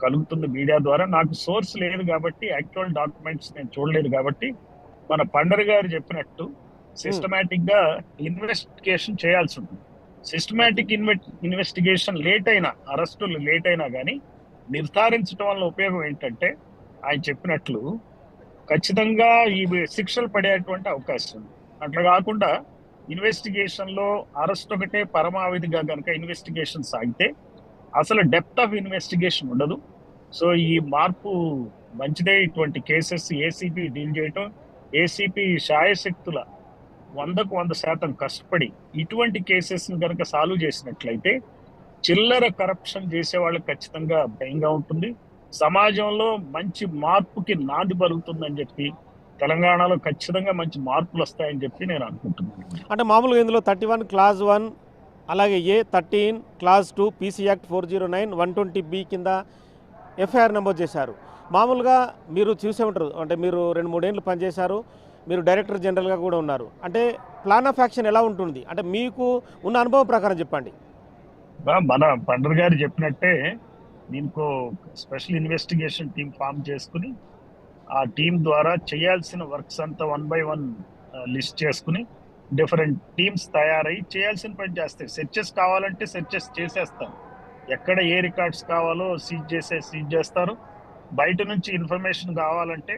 కలుగుతుంది మీడియా ద్వారా. నాకు సోర్స్ లేదు కాబట్టి, యాక్చువల్ డాక్యుమెంట్స్ నేను చూడలేదు కాబట్టి, మన పండర్ గారు చెప్పినట్టు సిస్టమేటిక్ గా ఇన్వెస్టిగేషన్ చేయాల్సి ఉంటుంది. సిస్టమేటిక్ ఇన్వెస్టిగేషన్ లేట్ అయినా, అరెస్టులు లేట్ అయినా కానీ నిర్ధారించడం వల్ల ఉపయోగం ఏంటంటే, ఆయన చెప్పినట్లు ఖచ్చితంగా ఈ శిక్షలు పడేటువంటి అవకాశం ఉంది. అట్లా కాకుండా ఇన్వెస్టిగేషన్ లో అరెస్ట్ ఒకటే పరమావధిగా కనుక ఇన్వెస్టిగేషన్ సాగితే అసలు డెప్త్ ఆఫ్ ఇన్వెస్టిగేషన్ ఉండదు. సో ఈ మార్పు మంచిదే. ఇటువంటి కేసెస్ ఏసీపీ డీల్ చేయటం, ఏసీపీ శాయశక్తుల 100% కష్టపడి ఇటువంటి కేసెస్ కనుక సాల్వ్ చేసినట్లయితే చిల్లర కరప్షన్ చేసే వాళ్ళకి ఖచ్చితంగా భయంగా ఉంటుంది. సమాజంలో మంచి మార్పుకి నాంది పలుకుతుందని చెప్పి, తెలంగాణలో ఖచ్చితంగా మంచి మార్పులు వస్తాయని చెప్పి నేను అనుకుంటున్నాను. అంటే మామూలుగా ఇందులో 31 క్లాజ్ 1, అలాగే A13 clause 2 PC act 409 120B కింద ఎఫ్ఐఆర్ నమోదు చేశారు. మామూలుగా మీరు చూసే ఉంటారు, అంటే మీరు 2-3 ఏళ్ళు పనిచేశారు, మీరు డైరెక్టర్ జనరల్గా కూడా ఉన్నారు. అంటే ప్లాన్ ఆఫ్ యాక్షన్ ఎలా ఉంటుంది, అంటే మీకు ఉన్న అనుభవం ప్రకారం చెప్పండి. మన పండర్ గారు చెప్పినట్టే దీనికో స్పెషల్ ఇన్వెస్టిగేషన్ టీం ఫామ్ చేసుకుని, ఆ టీం ద్వారా చేయాల్సిన వర్క్స్ అంతా 1 by 1 లిస్ట్ చేసుకుని డిఫరెంట్ టీమ్స్ తయారై చేయాల్సిన పని చేస్తాయి. సెర్చెస్ కావాలంటే సెర్చెస్ చేసేస్తారు. ఎక్కడ ఏ రికార్డ్స్ కావాలో సీజ్ చేస్తారు. బయట నుంచి ఇన్ఫర్మేషన్ కావాలంటే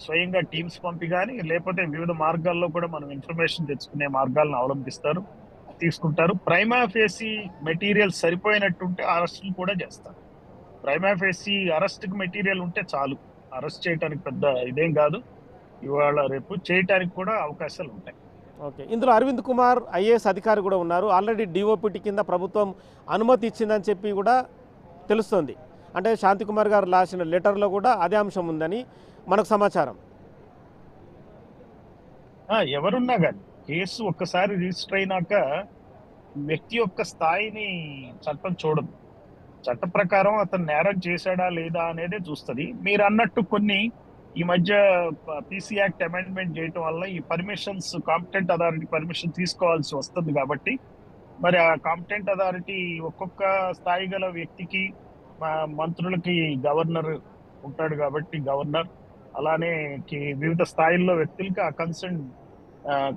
స్వయంగా టీమ్స్ పంపి కానీ, లేకపోతే వివిధ మార్గాల్లో కూడా మనం ఇన్ఫర్మేషన్ తెచ్చుకునే మార్గాలను అవలంబిస్తారు, తీసుకుంటారు. ప్రైమా ఫేసీ మెటీరియల్ సరిపోయినట్టుంటే అరెస్టులు కూడా చేస్తారు. ప్రైమా ఫేసీ అరెస్ట్కి మెటీరియల్ ఉంటే చాలు, అరెస్ట్ చేయడానికి పెద్ద ఇదేం కాదు. ఇవాళ రేపు చేయటానికి కూడా అవకాశాలు ఉంటాయి. ఓకే, ఇందులో అరవింద్ కుమార్ ఐఏఎస్ అధికారి కూడా ఉన్నారు. ఆల్రెడీ డిఓపిటి కింద ప్రభుత్వం అనుమతి ఇచ్చిందని చెప్పి కూడా తెలుస్తుంది. అంటే శాంతికుమార్ గారు రాసిన లెటర్లో కూడా అదే అంశం ఉందని మనకు సమాచారం. ఎవరున్నా కానీ కేసు ఒక్కసారి రిజిస్టర్ అయినాక వ్యక్తి యొక్క స్థాయిని చట్టం చూడదు. చట్ట ప్రకారం అతను నేరం చేశాడా లేదా అనేదే చూస్తుంది. మీరు అన్నట్టు కొన్ని ఈ మధ్య పీసీ యాక్ట్ అమెండ్మెంట్ చేయటం వల్ల ఈ పర్మిషన్స్ కాంపిటెంట్ అథారిటీ పర్మిషన్ తీసుకోవాల్సి వస్తుంది. కాబట్టి మరి ఆ కాంపిటెంట్ అథారిటీ ఒక్కొక్క స్థాయి గల వ్యక్తికి, మంత్రులకి గవర్నర్ ఉంటాడు కాబట్టి గవర్నర్, అలానే వివిధ స్థాయిల్లో వ్యక్తులకి ఆ కన్సర్న్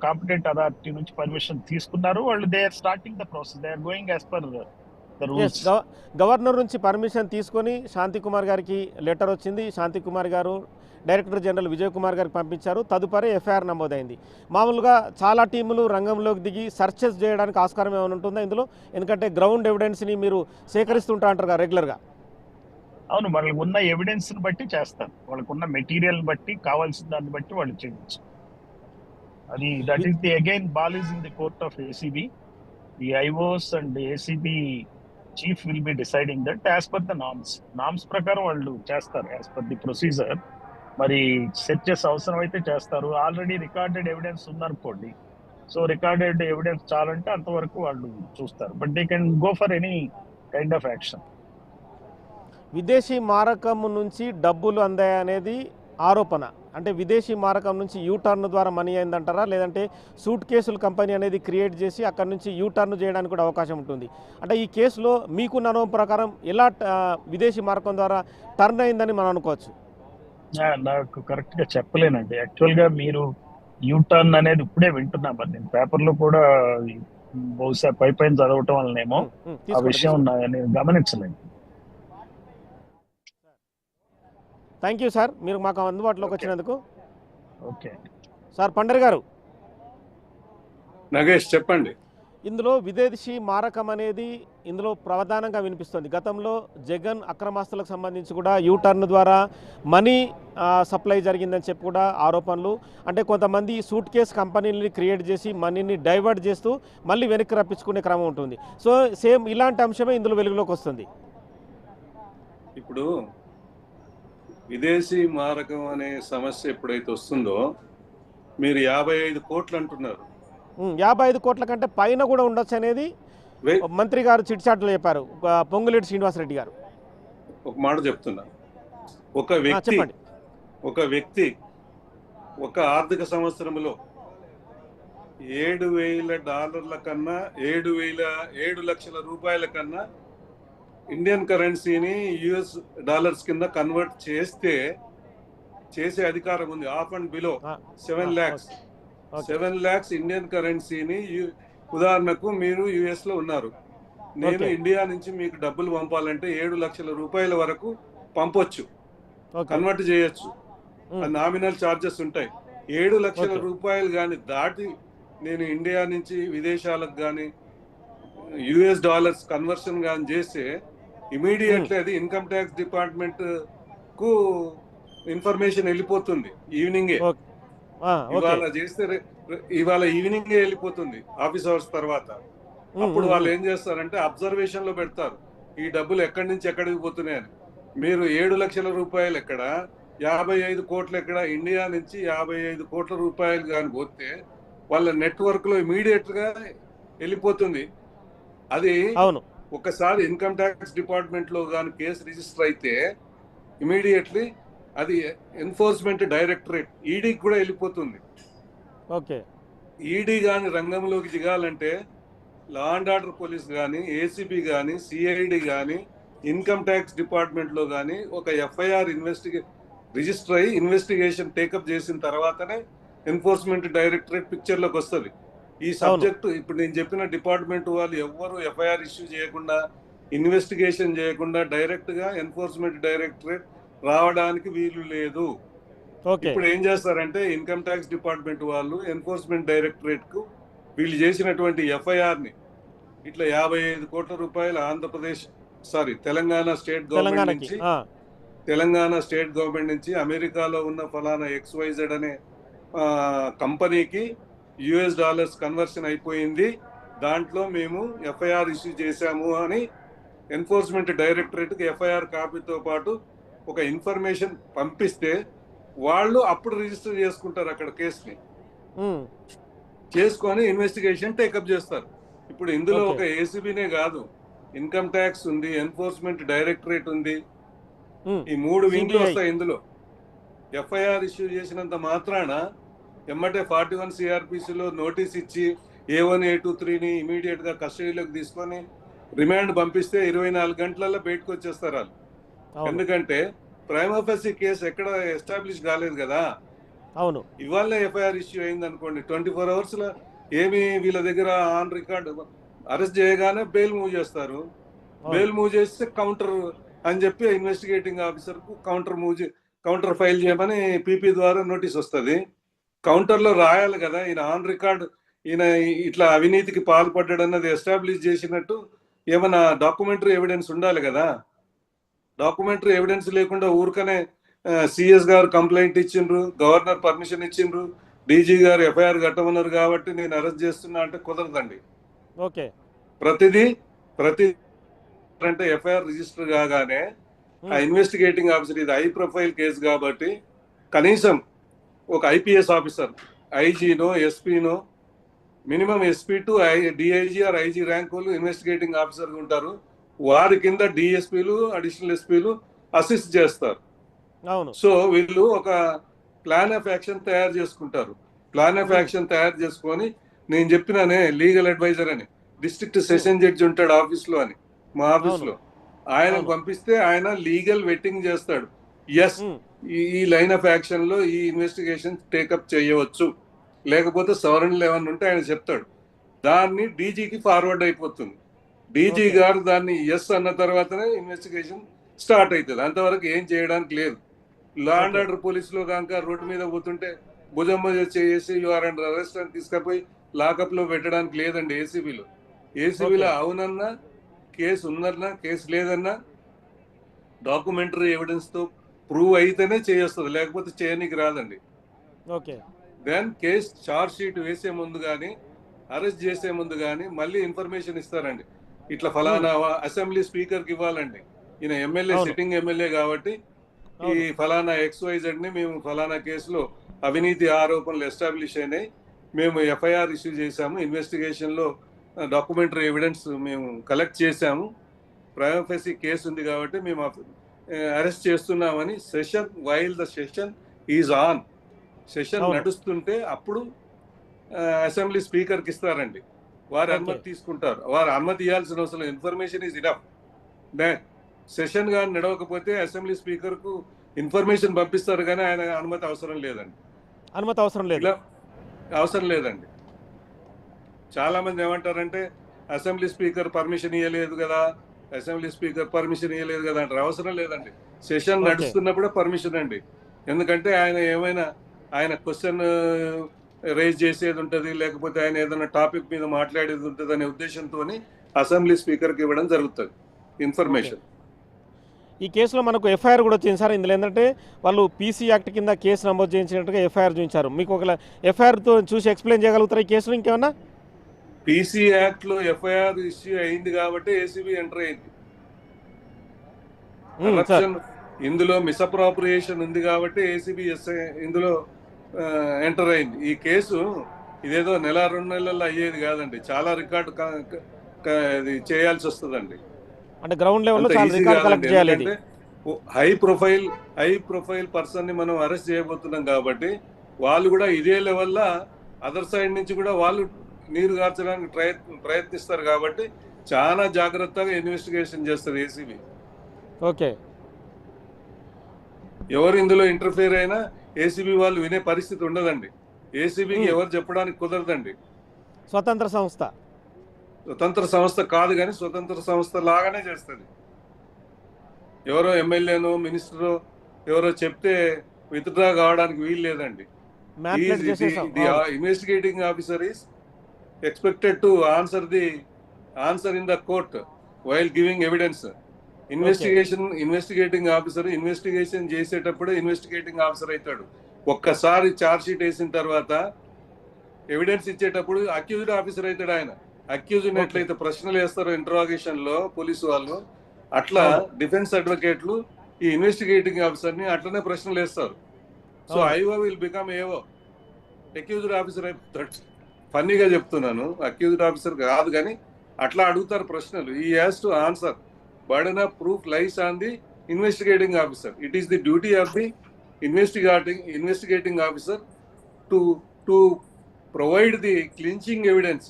కాంపిటెంట్ అథారిటీ నుంచి పర్మిషన్ తీసుకున్నారు. వాళ్ళు they are starting the process, they are going as per the rules. Governor నుంచి పర్మిషన్ తీసుకొని శాంతికుమార్ గారికి లెటర్ వచ్చింది. శాంతికుమార్ గారు డైరెక్టర్ జనరల్ విజయ్ కుమార్ గారికి పంపించారు. తదుపరి ఎఫ్ఐఆర్ నమోదైంది. మామూలుగా చాలా టీములు రంగంలోకి దిగి సర్చెస్ చేయడానికి ఆస్కారం ఏమైనా ఉంటుందా ఇందులో? ఎందుకంటే గ్రౌండ్ ఎవిడెన్స్ని మీరు సేకరిస్తుంటా అంటారు కదా రెగ్యులర్గా. అవును, వాళ్ళకు ఉన్న ఎవిడెన్స్ ని బట్టి చేస్తారు. వాళ్ళకు ఉన్న మెటీరియల్ బట్టి, కావాల్సిన దాన్ని బట్టి వాళ్ళు చేయవచ్చు. అది that is the again ball is in the court of ACB. The IOs and ACB chief will be deciding that as per the norms ప్రకారం వాళ్ళు చేస్తారు, యాజ్ పర్ ది ప్రొసీజర్. మరి సెర్చెస్ అవసరం అయితే చేస్తారు. ఆల్రెడీ రికార్డెడ్ ఎవిడెన్స్ ఉందనుకోండి, so recorded evidence చాలంటే అంతవరకు వాళ్ళు చూస్తారు. But they can go for any kind of action. విదేశీ మారకం నుంచి డబ్బులు అందాయనేది ఆరోపణ. అంటే విదేశీ మారకం నుంచి యూటర్న్ ద్వారా మనీ అయిందంటారా, లేదంటే సూట్ కేసులు కంపెనీ అనేది క్రియేట్ చేసి అక్కడ నుంచి యూటర్న్ చేయడానికి కూడా అవకాశం ఉంటుంది? అంటే ఈ కేసులో మీకున్న అనుభవం ప్రకారం ఎలా విదేశీ మారకం ద్వారా టర్న్ అయిందని మనం అనుకోవచ్చు? నాకు కరెక్ట్ గా చెప్పలేనండి. యాక్చువల్ గా మీరు యూటర్న్ అనేది ఇప్పుడే వింటున్నా. మరి నేను పేపర్లో కూడా బహుశా పైన చదవటం వల్లనేమో ఆ విషయం నేను గమనించలేదు. థ్యాంక్ యూ సార్, మీరు మాకు అందుబాటులోకి వచ్చినందుకు. ఓకే సార్ పండర్ గారు, నగేష్ చెప్పండి. ఇందులో విదేశీ మారకం అనేది ఇందులో ప్రధానంగా వినిపిస్తుంది. గతంలో జగన్ అక్రమాస్తులకు సంబంధించి కూడా యూటర్న్ ద్వారా మనీ సప్లై జరిగిందని చెప్పి కూడా ఆరోపణలు. అంటే కొంతమంది సూట్ కేస్ కంపెనీలని క్రియేట్ చేసి మనీని డైవర్ట్ చేస్తూ మళ్ళీ వెనక్కి రప్పించుకునే క్రమం ఉంటుంది. సో సేమ్ ఇలాంటి అంశమే ఇందులో వెలుగులోకి వస్తుంది. ఇప్పుడు విదేశీ మారకం అనే సమస్య ఎప్పుడైతే వస్తుందో, మీరు 55 కోట్లు అంటున్నారు. 55 కోట్ల కంటే పైన కూడా ఉండొచ్చు అనేది మంత్రి గారు చిట్చాట్లు చెప్పారు, పొంగులేటి శ్రీనివాసరెడ్డి గారు. ఒక మాట చెప్తున్నా, ఒక వ్యక్తి ఒక ఆర్థిక సంవత్సరంలో $7,000 కన్నా 7 లక్షల రూపాయల కన్నా ఇండియన్ కరెన్సీని US డాలర్స్ కింద కన్వర్ట్ చేసే అధికారం ఉంది. Of and below 7 lakhs Indian కరెన్సీని, ఉదాహరణకు మీరు US లో ఉన్నారు, నేను ఇండియా నుంచి మీకు డబ్బులు పంపాలంటే 7 లక్షల రూపాయల వరకు పంపొచ్చు, కన్వర్ట్ చేయొచ్చు. నామినల్ ఛార్జెస్ ఉంటాయి. 7 లక్షల రూపాయలు కానీ దాటి నేను ఇండియా నుంచి విదేశాలకు కానీ US డాలర్స్ కన్వర్షన్ కానీ చేస్తే ఇమీడియట్లీ అది ఇన్కమ్ ట్యాక్స్ డిపార్ట్మెంట్ కు ఇన్ఫర్మేషన్ వెళ్ళిపోతుంది. ఈవినింగే ఇవాళ చేస్తే ఇవాళ ఈవినింగే వెళ్ళిపోతుంది, ఆఫీస్ అవర్స్ తర్వాత. అప్పుడు వాళ్ళు ఏం చేస్తారంటే అబ్జర్వేషన్ లో పెడతారు, ఈ డబ్బులు ఎక్కడి నుంచి ఎక్కడికి పోతున్నాయని. మీరు 7 లక్షల రూపాయలు ఎక్కడ, 55 కోట్లు ఎక్కడ, ఇండియా నుంచి 55 కోట్ల రూపాయలు కానీ పోతే వాళ్ళ నెట్వర్క్ లో ఇమీడియట్ గా వెళ్ళిపోతుంది. అది ఒకసారి ఇన్కమ్ ట్యాక్స్ డిపార్ట్మెంట్ లో కానీ కేసు రిజిస్టర్ అయితే ఇమీడియట్లీ అది ఎన్ఫోర్స్మెంట్ డైరెక్టరేట్ ఈడీకి కూడా వెళ్ళిపోతుంది. ఈడీ కానీ రంగంలోకి దిగాలంటే లా అండ్ ఆర్డర్ పోలీస్ కానీ, ఏసీబీ కానీ, సిఐడి కానీ, ఇన్కమ్ ట్యాక్స్ డిపార్ట్మెంట్ లో కానీ ఒక ఎఫ్ఐఆర్ రిజిస్టర్ అయ్యి ఇన్వెస్టిగేషన్ టేకప్ చేసిన తర్వాతనే ఎన్ఫోర్స్మెంట్ డైరెక్టరేట్ పిక్చర్ లోకి వస్తుంది. ఈ సబ్జెక్టు ఇప్పుడు నేను చెప్పిన డిపార్ట్మెంట్ వాళ్ళు ఎవ్వరు ఎఫ్ఐఆర్ ఇష్యూ చేయకుండా, ఇన్వెస్టిగేషన్ చేయకుండా డైరెక్ట్ గా ఎన్ఫోర్స్మెంట్ డైరెక్టరేట్ రావడానికి వీలు లేదు. ఓకే. ఇప్పుడు ఏం చేస్తారంటే ఇన్కమ్ ట్యాక్స్ డిపార్ట్మెంట్ వాళ్ళు ఎన్ఫోర్స్మెంట్ డైరెక్టరేట్ కు వీళ్ళు చేసినటువంటి ఎఫ్ఐఆర్ ని ఇట్లా 55 కోట్ల రూపాయలు తెలంగాణ స్టేట్ గవర్నమెంట్ తెలంగాణకి నుంచి తెలంగాణ స్టేట్ గవర్నమెంట్ నుంచి అమెరికాలో ఉన్న ఫలానా XYZ అనే కంపెనీకి US$ కన్వర్షన్ అయిపోయింది, దాంట్లో మేము ఎఫ్ఐఆర్ ఇష్యూ చేశాము అని ఎన్ఫోర్స్మెంట్ డైరెక్టరేట్కి ఎఫ్ఐఆర్ కాపీతో పాటు ఒక ఇన్ఫర్మేషన్ పంపిస్తే వాళ్ళు అప్పుడు రిజిస్టర్ చేసుకుంటారు అక్కడ కేసుని, చేసుకొని ఇన్వెస్టిగేషన్ టేకప్ చేస్తారు. ఇప్పుడు ఇందులో ఒక ఏసీబీనే కాదు, ఇన్కమ్ ట్యాక్స్ ఉంది, ఎన్ఫోర్స్మెంట్ డైరెక్టరేట్ ఉంది, ఈ 3 వింగ్లు వస్తాయి ఇందులో. ఎఫ్ఐఆర్ ఇష్యూ చేసినంత మాత్రాన ఎమ్మటే 41 CRPC లో నోటీస్ ఇచ్చి A1 A2 3ని ఇమీడియట్ గా కస్టడీలోకి తీసుకొని రిమాండ్ పంపిస్తే 24 గంటలలో బయటకు వచ్చేస్తారు వాళ్ళు. ఎందుకంటే ప్రైమా ఫేసి కేసు ఎక్కడ ఎస్టాబ్లిష్ కాలేదు కదా. అవును, ఇవాళ ఎఫ్ఐఆర్ ఇష్యూ అయింది అనుకోండి, 24 hours లో ఏమి వీళ్ళ దగ్గర ఆన్ రికార్డ్ అరెస్ట్ చేయగానే బెయిల్ మూవ్ చేస్తారు. బెయిల్ మూవ్ చేస్తే కౌంటర్ అని చెప్పి ఇన్వెస్టిగేటింగ్ ఆఫీసర్ కు కౌంటర్ ఫైల్ చేయమని పీపీ ద్వారా నోటీస్ వస్తుంది. కౌంటర్ లో రాయాలి కదా ఈయన ఆన్ రికార్డ్, ఈయన ఇట్లా అవినీతికి పాల్పడ్డాడన్నది ఎస్టాబ్లిష్ చేసినట్టు ఏమైనా డాక్యుమెంటరీ ఎవిడెన్స్ ఉండాలి కదా. డాక్యుమెంటరీ ఎవిడెన్స్ లేకుండా ఊరికనే సిఎస్ గారు కంప్లైంట్ ఇచ్చిండ్రు, గవర్నర్ పర్మిషన్ ఇచ్చిండ్రు, డీజీ గారు ఎఫ్ఐఆర్ కట్టమన్నారు కాబట్టి నేను అరెస్ట్ చేస్తున్నా అంటే కుదరదండి. ఓకే, ప్రతి అంటే ఎఫ్ఐఆర్ రిజిస్టర్ కాగానే ఆ ఇన్వెస్టిగేటింగ్ ఆఫీసర్, ఇది హై ప్రొఫైల్ కేసు కాబట్టి కనీసం ఒక ఐపీఎస్ ఆఫీసర్, ఐజీనో ఎస్పీనో, minimum SP to DIG or IG rank వాళ్ళు ఇన్వెస్టిగేటింగ్ ఆఫీసర్ ఉంటారు. వారి కింద డిఎస్పీలు అడిషనల్ ఎస్పీలు అసిస్ట్ చేస్తారు. సో వీళ్ళు ఒక ప్లాన్ ఆఫ్ యాక్షన్ తయారు చేసుకుంటారు. ప్లాన్ ఆఫ్ యాక్షన్ తయారు చేసుకొని నేను చెప్పినానే లీగల్ అడ్వైజర్ అని డిస్ట్రిక్ట్ సెషన్ జడ్జి ఉంటాడు ఆఫీస్ లో అని, మా ఆఫీస్ లో ఆయనకు పంపిస్తే ఆయన లీగల్ వెట్టింగ్ చేస్తాడు. ఎస్, ఈ లైన్ ఆఫ్ యాక్షన్ లో ఈ ఇన్వెస్టిగేషన్ టేకప్ చేయవచ్చు, లేకపోతే సవరణలు ఏమన్నా ఉంటే ఆయన చెప్తాడు. దాన్ని డీజీకి ఫార్వర్డ్ అయిపోతుంది. డీజీ గారు దాన్ని ఎస్ అన్న తర్వాతనే ఇన్వెస్టిగేషన్ స్టార్ట్ అవుతుంది. అంతవరకు ఏం చేయడానికి లేదు. లా అండ్ ఆర్డర్ పోలీసులో కనుక రోడ్డు మీద పోతుంటే భుజం చేసి యూఆర్ అండర్ అరెస్ట్ అని తీసుకుపోయి లాకప్ లో పెట్టడానికి లేదండి. ఏసీబీలో అవునన్నా, కేసు ఉందన్నా, కేసు లేదన్నా డాక్యుమెంటరీ ఎవిడెన్స్ తో ప్రూవ్ అయితేనే చేయొస్తుంది, లేకపోతే చేయనికి రాదండి. దెన్ కేసు చార్జ్ షీట్ వేసే ముందు కానీ అరెస్ట్ చేసే ముందు కానీ మళ్ళీ ఇన్ఫర్మేషన్ ఇస్తారండి. ఇట్లా ఫలానా అసెంబ్లీ స్పీకర్ కి ఇవ్వాలండి, ఈయన ఎమ్మెల్యే, సిట్టింగ్ ఎమ్మెల్యే కాబట్టి ఈ ఫలానా XYZ ని మేము ఫలానా కేసులో అవినీతి ఆరోపణలు ఎస్టాబ్లిష్ అయినాయి, మేము ఎఫ్ఐఆర్ ఇష్యూ చేశాము, ఇన్వెస్టిగేషన్ లో డాక్యుమెంటరీ ఎవిడెన్స్ మేము కలెక్ట్ చేశాము, ప్రైమా ఫేసి కేసు ఉంది కాబట్టి మేము అరెస్ట్ చేస్తున్నామని while the session is on, session నడుస్తుంటే అప్పుడు అసెంబ్లీ స్పీకర్ కి ఇస్తారండి. వారి అనుమతి తీసుకుంటారు. వారు అనుమతి ఇవ్వాల్సిన అవసరం, ఇన్ఫర్మేషన్ ఈజ్ ఇనఫ్. సెషన్ గా నడవకపోతే అసెంబ్లీ స్పీకర్ కు ఇన్ఫర్మేషన్ పంపిస్తారు కానీ ఆయన అనుమతి అవసరం లేదండి. అవసరం లేదండి. చాలా మంది ఏమంటారంటే అసెంబ్లీ స్పీకర్ పర్మిషన్ ఇవ్వలేదు కదా, అసెంబ్లీ స్పీకర్ పర్మిషన్ ఇవ్వలేదు కదా అంటారు. అవసరం లేదండి. సెషన్ నడుస్తున్నప్పుడే పర్మిషన్ అండి. ఎందుకంటే ఆయన క్వశ్చన్ రైజ్ చేసేది ఉంటుంది, లేకపోతే ఆయన ఏదైనా టాపిక్ మీద మాట్లాడేది ఉంటుంది అనే ఉద్దేశంతో అసెంబ్లీ స్పీకర్కి ఇవ్వడం జరుగుతుంది ఇన్ఫర్మేషన్. ఈ కేసులో మనకు ఎఫ్ఐఆర్ కూడా వచ్చింది సార్. ఇందులో ఏంటంటే వాళ్ళు పీసీ యాక్ట్ కింద కేసు నమోదు చేయించినట్టుగా ఎఫ్ఐఆర్ చూపించారు. మీకు ఒక ఎఫ్ఐఆర్తో చూసి ఎక్స్ప్లెయిన్ చేయగలుగుతారా ఈ కేసులో ఇంకేమన్నా? పీసీ యాక్ట్ లో ఎఫ్ఐఆర్ ఇష్యూ అయింది కాబట్టి ఏసీబీ ఎంటర్ అయింది. కరప్షన్ ఇందులో మిస్అప్రాప్రియేషన్ ఉంది కాబట్టి ఏసీబీ ఇందులో ఎంటర్ అయింది. ఈ కేసు ఇదేదో 1-2 నెలల్లో అయ్యేది కాదండి, చాలా రికార్డు చేయాల్సి వస్తుందండి. అంటే గ్రౌండ్ లెవెల్లో చాలా రికార్డ్ కలెక్ట్ చేయాలి. హై ప్రొఫైల్ పర్సన్ ని మనం అరెస్ట్ చేయబోతున్నాం కాబట్టి వాళ్ళు కూడా ఇదే లెవెల్లో అదర్ సైడ్ నుంచి కూడా వాళ్ళు నీరు గార్చడానికి ప్రయత్నిస్తారు కాబట్టి చాలా జాగ్రత్తగా ఇన్వెస్టిగేషన్ చేస్తారు ఏసీబీ. ఓకే, ఎవరు ఇందులో ఇంటర్ఫియర్ అయినా ఏసీబీ వాళ్ళు వినే పరిస్థితి ఉండదండి. ఏసీబీకి ఎవరు చెప్పడానికి కుదరదండి. స్వతంత్ర సంస్థ. స్వతంత్ర సంస్థ కాదు, కానీ స్వతంత్ర సంస్థ లాగానే చేస్తుంది. ఎవరో ఎమ్మెల్యేనో మినిస్టరో ఎవరో చెప్తే విత్డ్రా కావడానికి వీలు లేదండి. మ్యానిపులేట్ చేసేసాం. The investigating officer is expected to answer in the court while giving evidence. Investigating officer investigation చేసేటప్పుడు ఇన్వెస్టిగేటింగ్ ఆఫీసర్ అవుతాడు. ఒక్కసారి ఛార్జ్ షీట్ వేసిన తర్వాత ఎవిడెన్స్ ఇచ్చేటప్పుడు అక్యూజ్డ్ ఆఫీసర్ అవుతాడు ఆయన. అక్యూజ్డ్ ఎట్లయితే ప్రశ్నలు వేస్తారో ఇంటరాగేషన్ లో పోలీసు వాళ్ళు, అట్లా డిఫెన్స్ అడ్వకేట్లు ఈ ఇన్వెస్టిగేటింగ్ ఆఫీసర్ ని అట్లనే ప్రశ్నలు వేస్తారు. సో ఐఓ విల్ బికమ్ ఏవో, అక్యూజ్డ్ ఆఫీసర్ అయిపోతాడు. ఫన్నీగా చెప్తున్నాను, అక్యూజ్డ్ ఆఫీసర్ కాదు కానీ అట్లా అడుగుతారు ప్రశ్నలు. ఈ has to answer. Burden of proof lies on the investigating officer. It is the duty of the investigating officer to provide the clinching evidence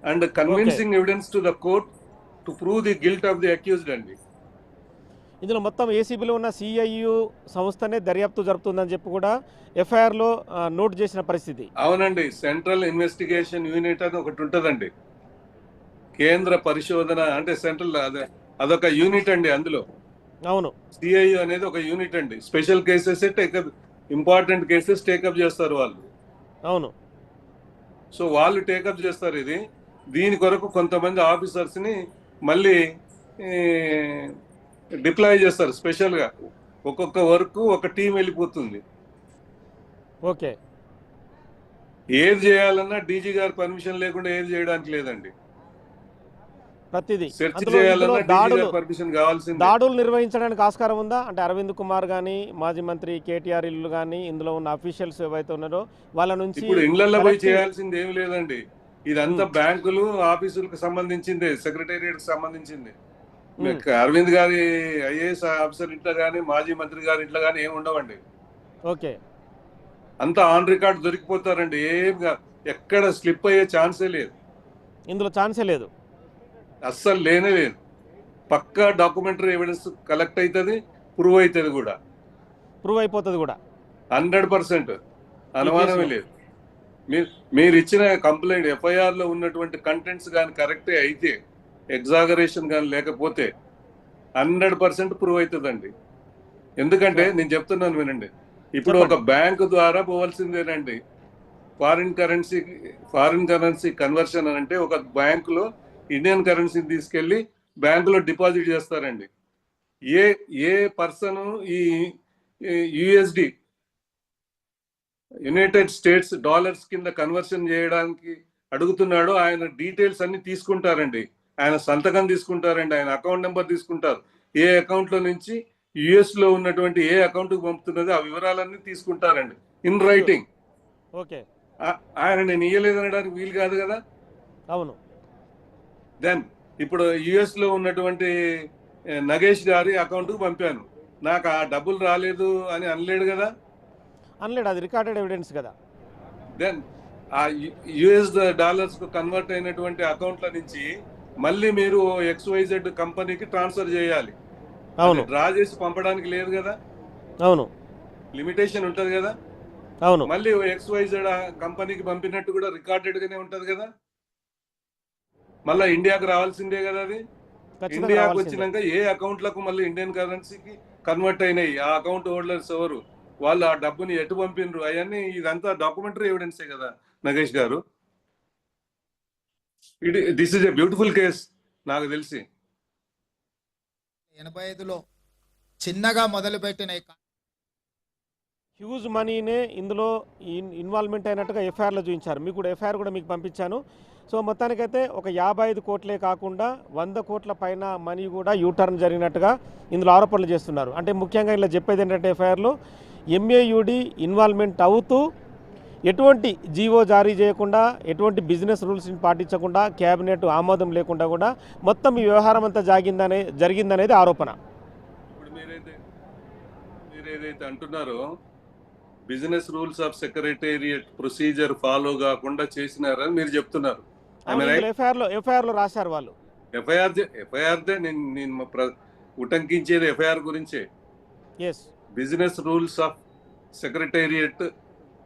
and convincing evidence to the court to prove the guilt of the accused అండి. ఇందులో మొత్తం ఏసీబీలో ఉన్న CIU సంస్థనే దర్యాప్తు జరుపుతుందని చెప్పి కూడా ఎఫ్ఐఆర్లో note చేసిన పరిస్థితి. అవునండి, సెంట్రల్ ఇన్వెస్టిగేషన్ యూనిట్ అని ఒకటి ఉంటుందండి. కేంద్ర పరిశోధన అంటే సెంట్రల్ అదొక యూనిట్ అండి. అందులో అవును, సిఐయు అనేది ఒక యూనిట్ అండి. Special cases take up, important cases take up చేస్తారు వాళ్ళు. అవును. సో వాళ్ళు టేకప్ చేస్తారు ఇది. దీని కొరకు కొంతమంది ఆఫీసర్స్ ని మళ్ళీ డిప్లాయ్ చేస్తారు స్పెషల్ గా. ఒక్కొక్క వర్క్ ఒక టీం వెళ్ళిపోతుంది. ఓకే. ఏది చేయాలన్నా డీజీ గారి పర్మిషన్ లేకుండా ఏది చేయడానికి లేదండి. ప్రతిదీ సెర్చ్ చేయాలన్నా డీజీ గారి పర్మిషన్ కావాల్సింది. దాడులు నిర్వహించడానికి ఆస్కారం ఉందా? అంటే అరవింద్ కుమార్ కానీ మాజీ మంత్రి కేటీఆర్ ఇల్లు కానీ ఇందులో ఉన్న అఫీషియల్స్ ఏవైతే ఉన్నారో వాళ్ళ నుంచి ఇప్పుడు ఇళ్లలో పోయి చేయాల్సింది ఏమి లేదండి. ఇదంతా బ్యాంకులు ఆఫీసులకు సంబంధించింది, సెక్రటేరియట్ సంబంధించింది. అరవింద్ గారి ఐఏఎస్ ఆఫీసర్ ఇంట్లో కానీ మాజీ మంత్రి గారి ఇంట్లో కానీ ఏమి ఉండవండి. ఓకే. అంతా ఆన్ రికార్డ్ దొరికిపోతారండి. ఎక్కడ స్లిప్ అయ్యే ఛాన్సే లేదు. ఇందులో ఛాన్సే లేదు, అస్సలు లేనే లేదు. పక్కా డాక్యుమెంటరీ ఎవిడెన్స్ కలెక్ట్ అవుతుంది, ప్రూవ్ అవుతుంది కూడా, ప్రూవ్ అయిపోతుంది కూడా. 100% అనుమానమే లేదు. మీరు ఇచ్చిన కంప్లైంట్ ఎఫ్ఐఆర్ లో ఉన్నటువంటి కంటెంట్స్ కానీ కరెక్టే అయితే, ఎగ్జాగరేషన్ కానీ లేకపోతే 100% ప్రూవ్ అవుతుందండి. ఎందుకంటే నేను చెప్తున్నాను వినండి, ఇప్పుడు ఒక బ్యాంకు ద్వారా పోవాల్సిందేనండి. ఫారిన్ కరెన్సీ కన్వర్షన్ అని అంటే ఒక బ్యాంకులో ఇండియన్ కరెన్సీని తీసుకెళ్లి బ్యాంకులో డిపాజిట్ చేస్తారండి. ఏ పర్సన్ ఈ యుఎస్డి యునైటెడ్ స్టేట్స్ డాలర్స్ కింద కన్వర్షన్ చేయడానికి అడుగుతున్నాడో ఆయన డీటెయిల్స్ అన్ని తీసుకుంటారండి. ఆయన సంతకం తీసుకుంటారండి, ఆయన అకౌంట్ నెంబర్ తీసుకుంటారు. ఏ అకౌంట్ లో నుంచి యుఎస్ లో ఉన్నటువంటి ఏ అకౌంట్ కు పంపుతున్నదో ఆ వివరాలన్నీ తీసుకుంటారండి ఇన్ రైటింగ్. ఓకే. ఆయన నేను ఇయ్యలేదనడానికి వీలు కాదు కదా. అవును. దెన్ ఇప్పుడు యుఎస్ లో ఉన్నటువంటి నగేష్ గారి అకౌంట్ కు పంపాను, నాకు ఆ డబ్బులు రాలేదు అని అనలేడు కదా. అనలేడు, అది రికార్డెడ్ ఎవిడెన్స్ కదా. దెన్ ఆ యుఎస్ డాలర్స్ కు కన్వర్ట్ అయినటువంటి అకౌంట్ల నుంచి మళ్ళీ మీరు XYZ కంపెనీకి ట్రాన్స్ఫర్ చేయాలి. అవును. డ్రా చేసి పంపడానికి లేదు కదా. అవును, లిమిటేషన్ ఉంటది కదా. అవును. మళ్ళీ XYZ కంపెనీకి పంపినట్టు కూడా రికార్డెడ్ గానే ఉంటది కదా. మళ్ళీ ఇండియాకు రావాల్సిందే కదా. అది ఇండియాకు వచ్చినాక ఏ అకౌంట్లకు మళ్ళీ ఇండియన్ కరెన్సీకి కన్వర్ట్ అయినాయి, ఆ అకౌంట్ హోల్డర్స్ ఎవరు, వాళ్ళు ఆ డబ్బుని ఎటు పంపినరు, అవన్నీ ఇదంతా డాక్యుమెంటరీ ఎవిడెన్సే కదా నగేష్ గారు. This is a beautiful case నాకు తెలిసి. 85లో చిన్నగా మొదలుపెట్టిన హ్యూజ్ మనీనే ఇందులో ఇన్వాల్వ్మెంట్ అయినట్టుగా ఎఫ్ఐఆర్లో చూపించారు. మీకు కూడా ఎఫ్ఐఆర్ కూడా మీకు పంపించాను. సో మొత్తానికైతే ఒక 55 కోట్లే కాకుండా 100 కోట్ల పైన మనీ కూడా యూటర్న్ జరిగినట్టుగా ఇందులో ఆరోపణలు చేస్తున్నారు. అంటే ముఖ్యంగా ఇలా చెప్పేది ఏంటంటే ఎఫ్ఐఆర్లో MAUD ఇన్వాల్వ్మెంట్ అవుతూ ఎటువంటి జీవో జారీ చేయకుండా, ఎటువంటి బిజినెస్ రూల్స్ని పాటించకుండా, క్యాబినెట్ ఆమోదం లేకుండా కూడా మొత్తం ఈ వ్యవహారం అంతా జరిగిందనేది ఆరోపణ. ఇప్పుడు మీరేదైతే అంటున్నారో business rules of secretariat procedure follow కాకుండా చేసినారని మీరు చెప్తున్నారు. ఎఫ్ఐఆర్లో రాశారు వాళ్ళు. ఎఫ్ఐఆర్దే నేను ఉటంకించేది ఎఫ్ఐఆర్ గురించే. Yes, business rules of secretariat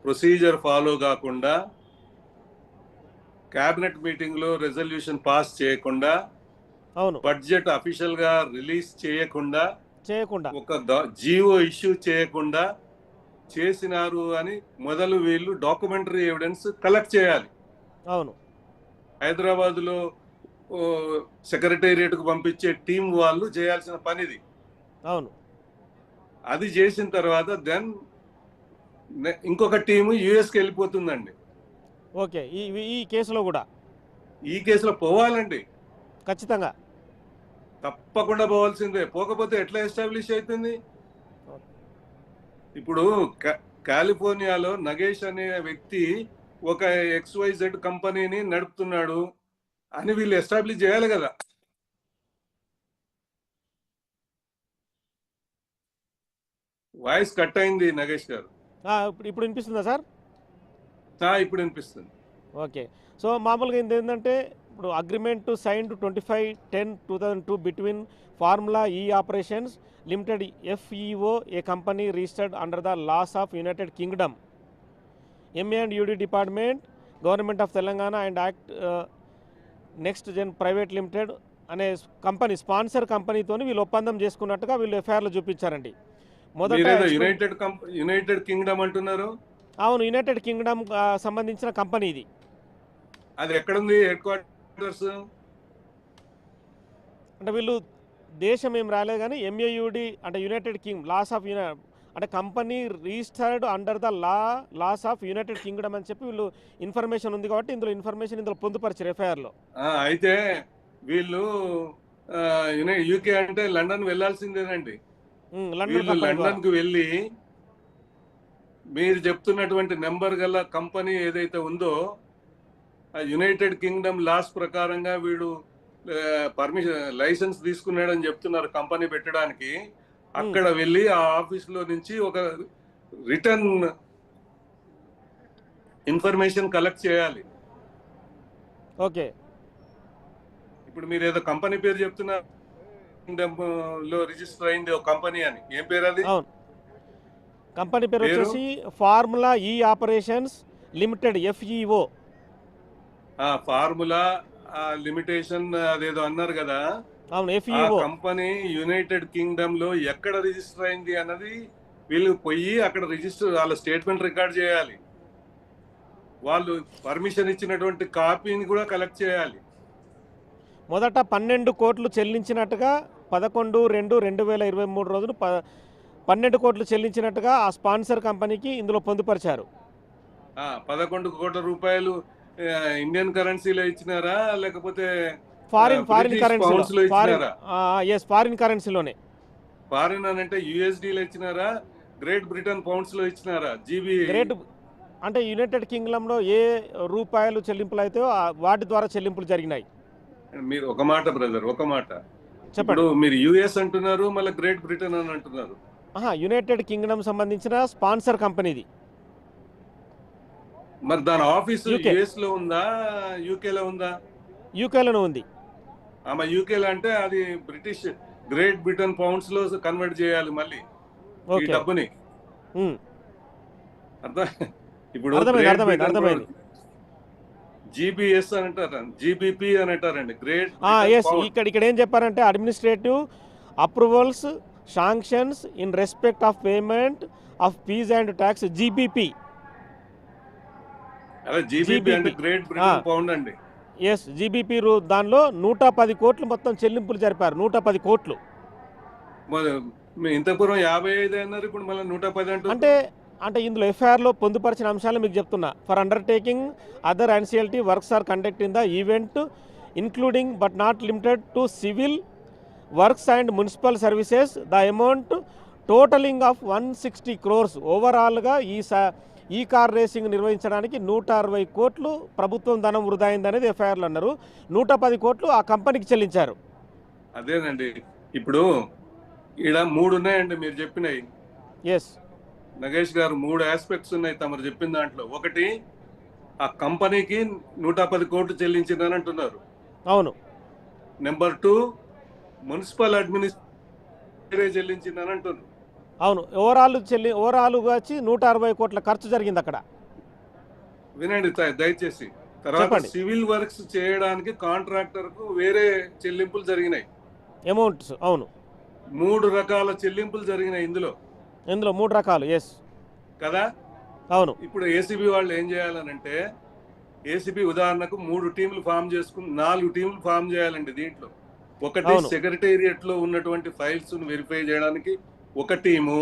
procedure follow కాకుండా క్యాబినెట్ మీటింగ్ లో రెజల్యూషన్ పాస్ చేయకుండా, అవును, బడ్జెట్ అఫీషియల్ గా రిలీజ్ చేయకుండా, చేయకుండా ఒక జీవో ఇష్యూ చేయకుండా చేసినారు అని మొదలు వీళ్ళు డాక్యుమెంటరీ ఎవిడెన్స్ కలెక్ట్ చేయాలి. అవును, హైదరాబాద్ లో సెక్రటేరియట్ కు పంపించే టీం వాళ్ళు చేయాల్సిన పనిది. అవును, అది చేసిన తర్వాత దెన్ ఇంకొక టీము యుఎస్కి వెళ్ళిపోతుందండి. ఓకే. ఈ ఈ కేసులో కూడా ఈ కేసులో పోవాలండి, ఖచ్చితంగా. తప్పకుండా పోవాల్సిందే. పోకపోతే ఎట్లా ఎస్టాబ్లిష్ అవుతుంది? ఇప్పుడు కాలిఫోర్నియాలో నగేష్ అనే వ్యక్తి ఒక XYZ కంపెనీని నడుపుతున్నాడు అని వీళ్ళు ఎస్టాబ్లిష్ చేయాలి కదా. వాయిస్ కట్ అయింది నగేష్ గారు. ఇప్పుడు వినిపిస్తుందా సార్? ఇప్పుడు వినిపిస్తుంది. ఓకే. సో మామూలుగా ఏంటంటే ఇప్పుడు agreement signed 25/10/2002 between Formula E Operations Limited FEO, a company registered under the laws of United Kingdom, MA&UD department, government of Telangana and యాక్ట్ నెక్స్ట్ జెన్ ప్రైవేట్ లిమిటెడ్ అనే కంపెనీ, స్పాన్సర్ కంపెనీతో వీళ్ళు ఒప్పందం చేసుకున్నట్టుగా వీళ్ళు ఎఫ్ఐఆర్లో చూపించారండి. మొదట యునైటెడ్ కింగ్డమ్ అంటున్నారు. అవును, యునైటెడ్ కింగ్డమ్ సంబంధించిన కంపెనీ ఇది. అది ఎక్కడుంది హెడ్ క్వార్టర్స్? అంటే వీళ్ళు దేశం ఏం రాలేదు కానీ MA&UD అంటే యునైటెడ్ కింగ్ లాస్ ఆఫ్ అంటే company registered under the laws of United Kingdom అని చెప్పి వీళ్ళు ఇన్ఫర్మేషన్ ఉంది కాబట్టి ఇందులో పొందుపరిచారు ఎఫ్ఐఆర్లో. అయితే వీళ్ళు UK అంటే లండన్ వెళ్లాల్సిందేనండి. లండన్ కు వెళ్ళి మీరు చెప్తున్నటువంటి నెంబర్ గల కంపెనీ ఏదైతే ఉందో యునైటెడ్ కింగ్డమ్ లాస్ ప్రకారంగా వీడు లైసెన్స్ తీసుకున్నాడని చెప్తున్నారు కంపెనీ పెట్టడానికి. అక్కడ వెళ్ళి ఆ ఆఫీస్ లో నుంచి ఒక రిటర్న్ ఇన్ఫర్మేషన్ కలెక్ట్ చేయాలి. ఓకే. ఇప్పుడు మీరు ఏదో కంపెనీ పేరు చెప్తున్నారు, కింగ్డమ్ లో రిజిస్టర్ అయింది ఒక కంపెనీ అని. ఏం పేరు అది? అవును, కంపెనీ పేరు వచ్చేసి formula E Operations Limited, FEO. Formula limitation అదేదో అన్నారు కదా. అవును, ఆ FEO కంపెనీ యునైటెడ్ కింగ్డమ్ లో ఎక్కడ రిజిస్టర్ అయింది అన్నది వీళ్ళు పోయి అక్కడ రిజిస్టర్ వాళ్ళ స్టేట్మెంట్ రికార్డ్ చేయాలి. వాళ్ళు పర్మిషన్ ఇచ్చినటువంటి కాపీని కూడా కలెక్ట్ చేయాలి. మొదట 12 కోట్లు చెల్లించినట్టుగా 11/2/2023 రోజున 12 కోట్లు చెల్లించినట్టుగా ఆ స్పాన్సర్ కంపెనీకి ఇందులో పొందుపరిచారు. 11 కోట్ల రూపాయలు ఇండియన్ కరెన్సీలో ఇచ్చినారా లేకపోతే ఫారిన్ కరెన్సీలోనే? ఫారిన్ అని అంటే USD లో ఇచ్చినారా, గ్రేట్ బ్రిటన్ పౌండ్స్ లో ఇచ్చినారా? గ్రేట్ అంటే యునైటెడ్ కింగ్డమ్ లో ఏ రూపాయలు చెల్లింపులు అయితే వాటి ద్వారా చెల్లింపులు జరిగినాయి. మీరు ఒక మాట బ్రదర్, ఒక మాట చెప్పండి. మీరు US అంటున్నారు, మళ్ళీ గ్రేట్ బ్రిటన్ అని అంటున్నారు. యునైటెడ్ కింగ్డమ్ సంబంధించిన స్పాన్సర్ కంపెనీది. మరి దాని ఆఫీస్ US లో ఉందా, UK లో ఉందా? UK లోనే ఉంది. UK లో అంటే అది బ్రిటిష్ గ్రేట్ బ్రిటన్ పౌండ్స్ లో కన్వర్ట్ చేయాలి మళ్ళీ ఈ డబ్బుని. ఇప్పుడు అర్థమైంది. GBS అని అంటారు, GBP అని అంటారండి. గ్రేట్ ఇక్కడ ఏం చెప్పారంటే administrative approvals sanctions in respect of payment of fees and tax, GBP. GBP అంటే గ్రేట్ బ్రిటన్ పౌండ్ అండి. ఎస్, GBP దానిలో 110 కోట్లు మొత్తం చెల్లింపులు జరిపారు. 110 కోట్లు. ఇంత పూర్వం 55 అన్నారు, ఇప్పుడు మళ్ళీ 110 అంటే ఇందులో ఎఫ్ఐఆర్లో పొందుపరిచిన అంశాలు మీకు చెప్తున్నా. For undertaking other ancillary works or conduct in the event including but not limited to civil works and municipal services the amount totalling of 160 crores. ఓవరాల్గా ఈ కార్ రేసింగ్ నిర్వహించడానికి 160 కోట్లు ప్రభుత్వం ధనం వృధా అయిందనేది ఎఫ్ఐఆర్లు అన్నారు. 110 కోట్లు ఆ కంపెనీకి చెల్లించారు. అదేనండి. ఇప్పుడు ఇక్కడ 3 ఉన్నాయండి మీరు చెప్పినవి. ఎస్ నగేష్ గారు, 3 ఆస్పెక్ట్స్ ఉన్నాయి తమరు చెప్పిన దాంట్లో. ఒకటి, ఆ కంపెనీకి 110 కోట్లు చెల్లించిందని అంటున్నారు. అవును. నెంబర్ 2, మున్సిపల్ అడ్మినిస్ట్రేషన్ చెల్లించిందని అంటున్నారు. అవును, ఓవరాల్గా వచ్చి 160 కోట్ల ఖర్చు జరిగింది అక్కడ. వినండి దయచేసి. తర్వాత చెప్పండి. సివిల్ వర్క్స్ చేయడానికి కాంట్రాక్టర్ కు వేరే చెల్లింపులు జరిగినాయి. అమౌంట్స్ అవును, 3 రకాల చెల్లింపులు జరిగినాయి ఇందులో ఇందులో 3 రకాలు. ఎస్ కదా. అవును. ఇప్పుడు ఏసీబీ వాళ్ళు ఏం చేయాలనంటే, ఏసీబీ ఉదాహరణకు 3 టీంలు ఫామ్ చేసుకుని 4 టీంలు ఫామ్ చేయాలండి. దీంట్లో ఒకటి అవును. సెక్రటేరియట్ లో ఉన్నటువంటి ఫైల్స్ వెరిఫై చేయడానికి ఒక టీము.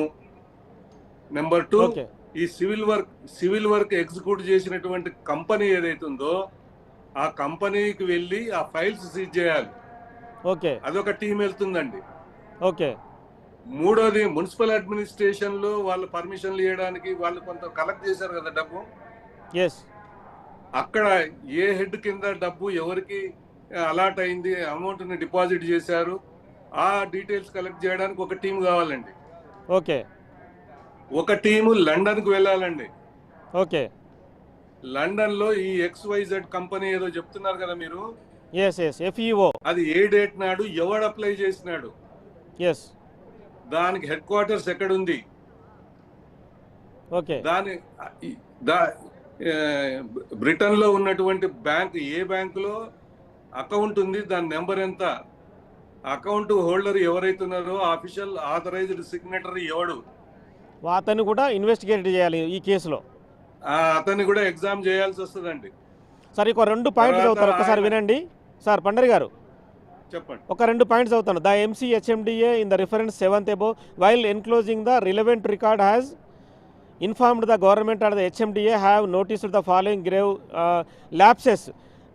Number 2 okay. ఈ సివిల్ వర్క్ ఎగ్జిక్యూట్ చేసినటువంటి కంపెనీ ఏదైతే ఉందో ఆ కంపెనీకి వెళ్ళి ఆ ఫైల్స్ సీజ్ చేయాలి. ఓకే. అదొక టీం వెళ్తుందండి. ఓకే. మూడోది మున్సిపల్ అడ్మినిస్ట్రేషన్ లో వాళ్ళు పర్మిషన్లు ఇవ్వడానికి వాళ్ళు కొంత కలెక్ట్ చేశారు కదా డబ్బు. ఎస్. అక్కడ ఏ హెడ్ కింద డబ్బు ఎవరికి అలాట్ అయింది, అమౌంట్ ని డిపాజిట్ చేశారు, ఆ డీటెయిల్స్ కలెక్ట్ చేయడానికి ఒక టీం కావాలండి. ఓకే. ఒక టీము లండన్ కు వెళ్ళాలండి. ఓకే. లండన్ లో ఈ XYZ కంపెనీ ఏదో చెప్తున్నారు కదా మీరు, ఎస్ ఎస్ FEO. అది ఏ డేట్ నాడు ఎవడు అప్లై చేసినాడు, ఎస్. దానికి హెడ్ క్వార్టర్స్ ఎక్కడుంది, ఓకే. దాని బ్రిటన్ లో ఉన్నటువంటి బ్యాంక్ ఏ బ్యాంకులో అకౌంట్ ఉంది, దాని నెంబర్ ఎంత, అకౌంట్ హోల్డర్ ఎవరైతున్నారో ఆఫీషియల్ ఆథరైజ్డ్ సిగ్నేటరీ ఎవడు, అతన్ని కూడా ఇన్వెస్టిగేట్ చేయాలి ఈ కేసులో. అతన్ని కూడా ఎగ్జామ్ చేయాల్సి వస్తుందండి. సార్ ఒక 2 పాయింట్లు చదువుతారు, ఒకసారి వినండి సార్. పండరి గారు చెప్పండి. ఒక 2 పాయింట్స్ చదువుతాను. The MCHMDA in the reference 7th above while enclosing the relevant record has informed the government and the HMDA have noticed the following grave lapses.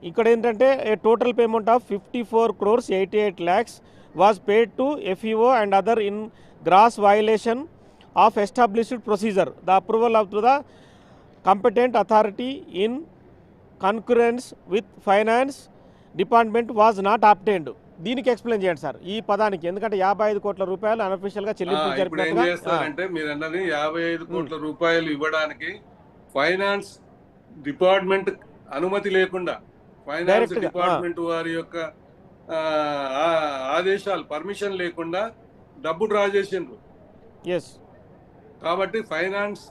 ఇక్కడ ఏంటంటే a total payment of 54 crores 88 lakhs was paid to FEO and other in gross violation of established procedure. The approval of the competent authority in concurrence with finance department was not obtained. దీనికి explain చేయండి sir ఈ పదానికి, ఎందుకంటే 55 కోట్ల రూపాయలు unofficial గా చెల్లింపులు ఇప్పుడు ఏం చేస్తారంటే మీరు అన్నది 55 కోట్ల రూపాయలు ఇవ్వడానికి ఫైనాన్స్ డిపార్ట్మెంట్ అనుమతి లేకుండా, ఫైనాన్స్ డిపార్ట్మెంట్ వారి యొక్క ఆదేశాలు పర్మిషన్ లేకుండా డబ్బు డ్రా చేసిండ్రు. ఎస్. కాబట్టి ఫైనాన్స్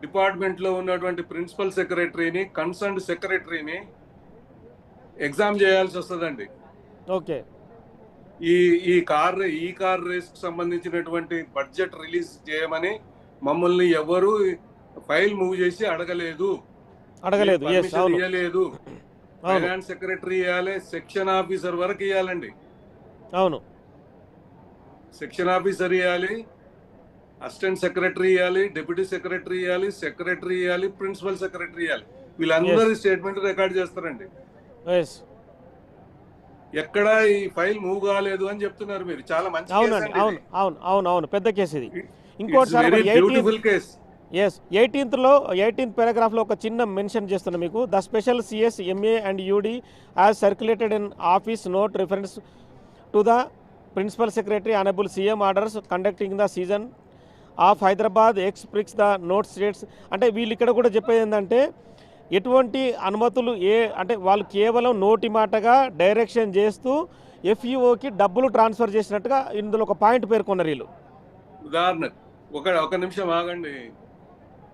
డిపార్ట్మెంట్ లో ఉన్నటువంటి ప్రిన్సిపల్ సెక్రటరీని, కన్సర్న్డ్ సెక్రటరీని ఎగ్జామ్ చేయాల్సి వస్తుందండి. ఓకే. ఈ కార్ రేస్ కు సంబంధించినటువంటి బడ్జెట్ రిలీజ్ చేయమని మమ్మల్ని ఎవరు ఫైల్ మూవ్ చేసి అడగలేదు. ఇవ్వలేదు. ఫైనాన్స్ సెక్రటరీ ఇవ్వాలి, సెక్షన్ ఆఫీసర్ వరకు ఇవ్వాలండి. అవును. సెక్షన్ ఆఫీసర్ ఇవ్వాలి, అసిస్టెంట్ సెక్రటరీ ఇవ్వాలి, డిప్యూటీ సెక్రటరీ ఇవ్వాలి, సెక్రటరీ ఇవ్వాలి, ప్రిన్సిపల్ సెక్రటరీ ఇవ్వాలి. వీళ్ళందరి స్టేట్మెంట్ రికార్డ్ చేస్తారండి. ఎక్కడ ఈ ఫైల్ మూవ్ కాలేదు అని చెప్తున్నారు మీరు. చాలా మంచి అవును పెద్ద కేసు ఇది. ఇంకోటి sir, beautiful case. Yes. 18th పారాగ్రాఫ్లో ఒక చిన్న మెన్షన్ చేస్తున్నా మీకు. The special CS MA and UD as circulated in office note reference to the principal secretary honourable CM orders conducting the season of Hyderabad E Prix the note states. అంటే వీళ్ళు ఇక్కడ కూడా చెప్పేది ఏంటంటే ఎటువంటి అనుమతులు అంటే వాళ్ళు కేవలం నోటి మాటగా డైరెక్షన్ చేస్తూ FEOకి డబ్బులు ట్రాన్స్ఫర్ చేసినట్టుగా ఇందులో ఒక పాయింట్ పేర్కొన్నారు వీళ్ళు. ఉదాహరణ ఒక నిమిషం ఆగండి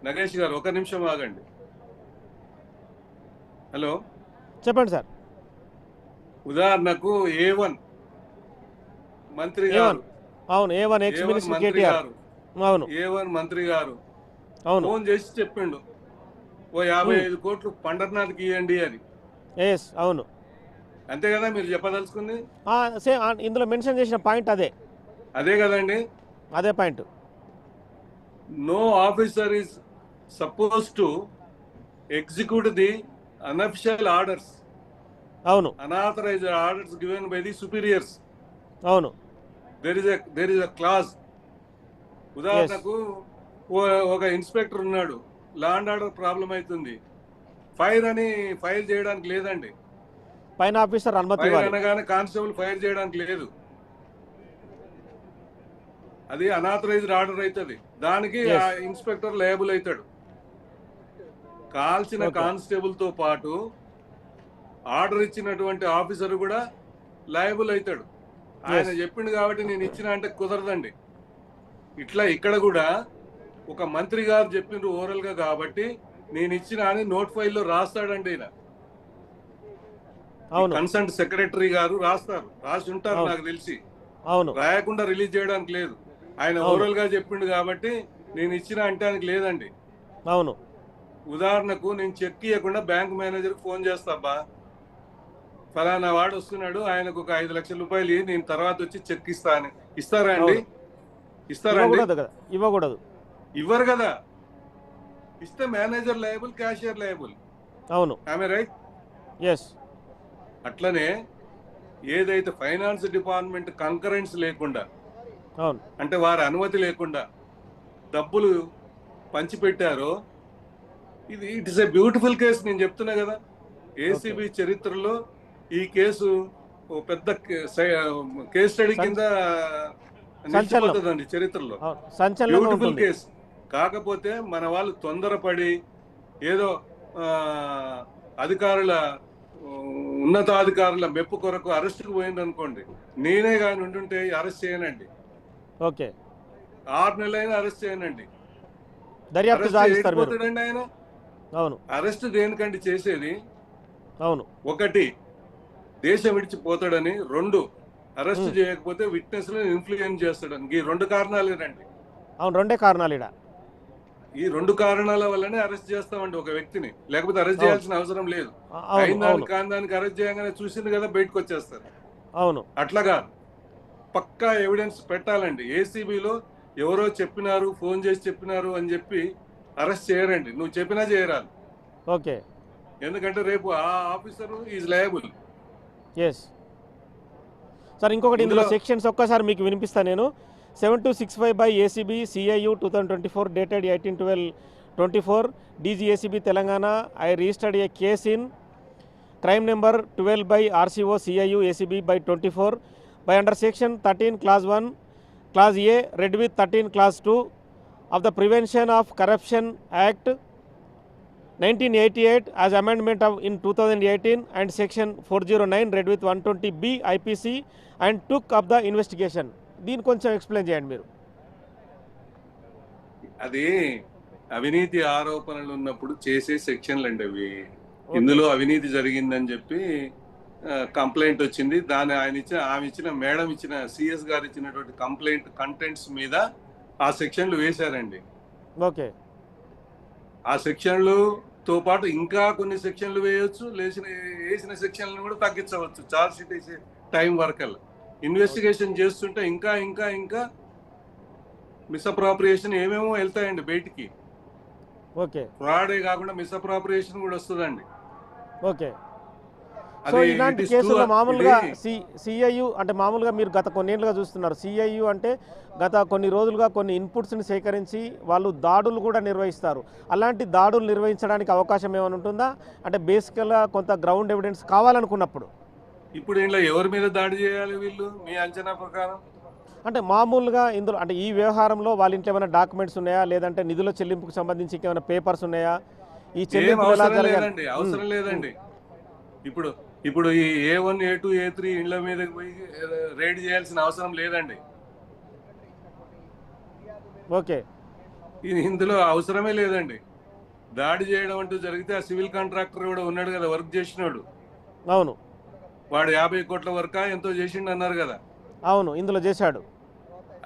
నగేష్ గారు, ఒక నిమిషం ఆగండి. హలో చెప్పండి సార్. ఉదాహరణకు A1 మంత్రి గారు, అవును A1 ఎక్స్ మినిస్టర్ KTR, అవును A1 మంత్రి గారు అవును ఫోన్ చేసి చెప్పిండు, ఓ 55 కోట్లు పండర్నాథ్కి ఇవ్వండి అని. ఎస్ అవును. అంతే కదా మీరు చెప్పదలుచుకుంది? ఇందులో మెన్షన్ చేసిన పాయింట్ అదే కదండి. అదే point. No officer is suppose to execute the unofficial orders, అవును, unauthorised orders given by the superiors. అవును. There is a clause. ఉదాహరణకు ఒక ఇన్స్పెక్టర్ ఉన్నాడు, లా అండ్ ఆర్డర్ ప్రాబ్లం అవుతుంది, ఫైర్ అని ఫైల్ చేయడానికి లేదండి. పైన ఆఫీసర్ అనుమతి ఫైర్ అనగానే కానిస్టేబుల్ ఫైర్ చేయడానికి లేదు, అది అనాథరైజ్డ్ ఆర్డర్ అవుతుంది. దానికి ఆ ఇన్స్పెక్టర్ లయబుల్ అవుతాడు. కాల్చిన కానిస్టేబుల్ తో పాటు ఆర్డర్ ఇచ్చినటువంటి ఆఫీసర్ కూడా లయబుల్ అవుతాడు. ఆయన చెప్పిండు కాబట్టి నేను ఇచ్చిన అంటే కుదరదండి. ఇట్లా ఇక్కడ కూడా ఒక మంత్రి గారు చెప్పిండ్రు ఓరల్ గా కాబట్టి నేను ఇచ్చిన అని నోట్ ఫైల్లో రాస్తాడండి. ఈయన అవును కన్సర్న్ సెక్రటరీ గారు రాసి ఉంటారు అవును. నాకు తెలిసి. అవును రాయకుండా రిలీజ్ చేయడానికి లేదు. ఆయన అవును. ఓవరాల్ గా చెప్పిండు కాబట్టి నేను ఇచ్చిన అంటానికి లేదండి. అవును ఉదాహరణకు నేను చెక్ ఇవ్వకుండా బ్యాంక్ మేనేజర్ ఫోన్ చేస్తాబ్బా, ఫలానా వాడు వస్తున్నాడు, ఆయనకు ఒక 5 లక్షల రూపాయలు ఇయ్యి, నేను తర్వాత వచ్చి చెక్ ఇస్తా అని. ఇస్తారా అండి? అవును ఇస్తారా అండి? ఇవ్వకూడదు కదా, ఇవ్వకూడదు. ఇవ్వరు కదా. ఇస్తే మేనేజర్ లయబుల్, క్యాషియర్ లయబుల్. అవును ఆమె రైట్. ఎస్ అట్లనే ఏదైతే ఫైనాన్స్ డిపార్ట్మెంట్ కంకరెన్స్ లేకుండా, అవును అంటే వారి అనుమతి లేకుండా డబ్బులు పంచిపెట్టారో, ఇది it is a beautiful case. నేను చెప్తున్నా కదా, ఏసీబీ చరిత్రలో ఈ కేసు ఓ పెద్ద కేస్ స్టడీ కింద నిలిచిపోతుందండి చరిత్రలో. సంచలనంగా బ్యూటిఫుల్ ఉంటుంది. కేసు. కాకపోతే మన వాళ్ళు తొందరపడి ఏదో అధికారుల ఉన్నతాధికారుల మెప్పు కొరకు అరెస్ట్కి పోయింది అనుకోండి, నేనే కానీ ఉండుంటే అరెస్ట్ చేయనండి. ఓకే 6 నెలలైనా అరెస్ట్ చేయనండి. దర్యాప్తు అరెస్ట్ సాగిస్తారు మీరు. చేయకపోతాడండి ఆయన. అవును అరెస్ట్ దేనికండి చేసేది? అవును 1 దేశం విడిచిపోతాడని, 2 అరెస్ట్ చేయకపోతే విట్నెస్ లను ఇన్ఫ్లుయెన్స్ చేస్తాడని. ఈ 2 కారణాలేనండి. అవును రెండే కారణాలు ఇడ. ఈ 2 కారణాల వల్లనే అరెస్ట్ చేస్తామండి ఒక వ్యక్తిని. లేకపోతే అరెస్ట్ చేయాల్సిన అవసరం లేదు. అయిన దానికి కాని దానికి అరెస్ట్ చేయగానే చూసింది కదా బయటకు వచ్చేస్తారు. అవును అట్లాగా పక్కా ఎవిడెన్స్ పెట్టాలండి. ఏసీబీలో ఎవరో చెప్పినారు, ఫోన్ చేసి చెప్పినారు అని చెప్పి అరెస్ట్ చేయరండి. నువ్వు చెప్పినా చేయరాదు. ఓకే ఎందుకంటే రేపు ఆ officer is liable. Yes sir, ఇంకొకటి ఇందులో సెక్షన్స్ ఒక్కసారి మీకు వినిపిస్తాను నేను. 7265 by ACB CIU 2024 dated 18/12/24 DGACB Telangana. I registered a case in crime number 12 by RCO CIU ACB by 24 by under section 13 clause 1 clause A read with 13 clause 2 of the Prevention of Corruption Act 1988 as amendment of in 2018 and section 409 read with 120B IPC and took up the investigation. దీన్ని కొంచెం explain చేయండి మీరు. అది అవినీతి ఆరోపణలు ఉన్నప్పుడు చేసే సెక్షన్లు అండి అవి. ఇందులో అవినీతి జరిగిందని చెప్పి కంప్లైంట్ వచ్చింది. దాని ఆమె ఇచ్చిన మేడం ఇచ్చిన సిఎస్ గారు ఇచ్చినటువంటి కంప్లైంట్ కంటెంట్స్ మీద ఆ సెక్షన్లు వేశారండి. ఓకే ఆ సెక్షన్లతో పాటు ఇంకా కొన్ని సెక్షన్లు వేయవచ్చు, వేసిన సెక్షన్లను కూడా తగ్గించవచ్చు. చార్జ్ షీట్ వేసే టైం వరకల్లా ఇన్వెస్టిగేషన్ చేస్తుంటే ఇంకా ఇంకా ఇంకా మిస్అప్రాప్రియేషన్ ఏమేమో వెళ్తాయండి బయటికి. ఓకే ఫ్రాడే కాకుండా మిస్అప్రాప్రియేషన్ కూడా వస్తుందండి. ఓకే సో ఇలాంటి కేసులో మామూలుగా సిఐయు అంటే మామూలుగా మీరు గత కొన్నేళ్ళుగా చూస్తున్నారు. సిఐయు అంటే గత కొన్ని రోజులుగా కొన్ని ఇన్పుట్స్ని సేకరించి వాళ్ళు దాడులు కూడా నిర్వహిస్తారు. అలాంటి దాడులు నిర్వహించడానికి అవకాశం ఏమైనా ఉంటుందా? అంటే బేసికల్గా కొంత గ్రౌండ్ ఎవిడెన్స్ కావాలనుకున్నప్పుడు. ఇప్పుడు ఇంట్లో ఎవరి మీద దాడి చేయాలి వీళ్ళు మీ అంచనా ప్రకారం? అంటే మామూలుగా ఇందులో అంటే ఈ వ్యవహారంలో వాళ్ళ ఇంట్లో ఏమైనా డాక్యుమెంట్స్ ఉన్నాయా, లేదంటే నిధుల చెల్లింపుకు సంబంధించి ఏమైనా పేపర్స్ ఉన్నాయా? ఈ చెల్లింపు అవసరం లేదండి. ఇప్పుడు ఈ A1 A2 A3 ఇండ్ల మీద పోయి రైడ్ చేయాల్సిన అవసరం లేదండి. ఓకే ఇందులో అవసరమే లేదండి. దాడి చేయడం అంటూ జరిగితే ఆ సివిల్ కాంట్రాక్టర్ కూడా ఉన్నాడు కదా, వర్క్ చేసినాడు. అవును వాడు 50 కోట్ల వర్క్ ఎంతో చేసిండు అన్నారు కదా. అవును ఇందులో చేశాడు.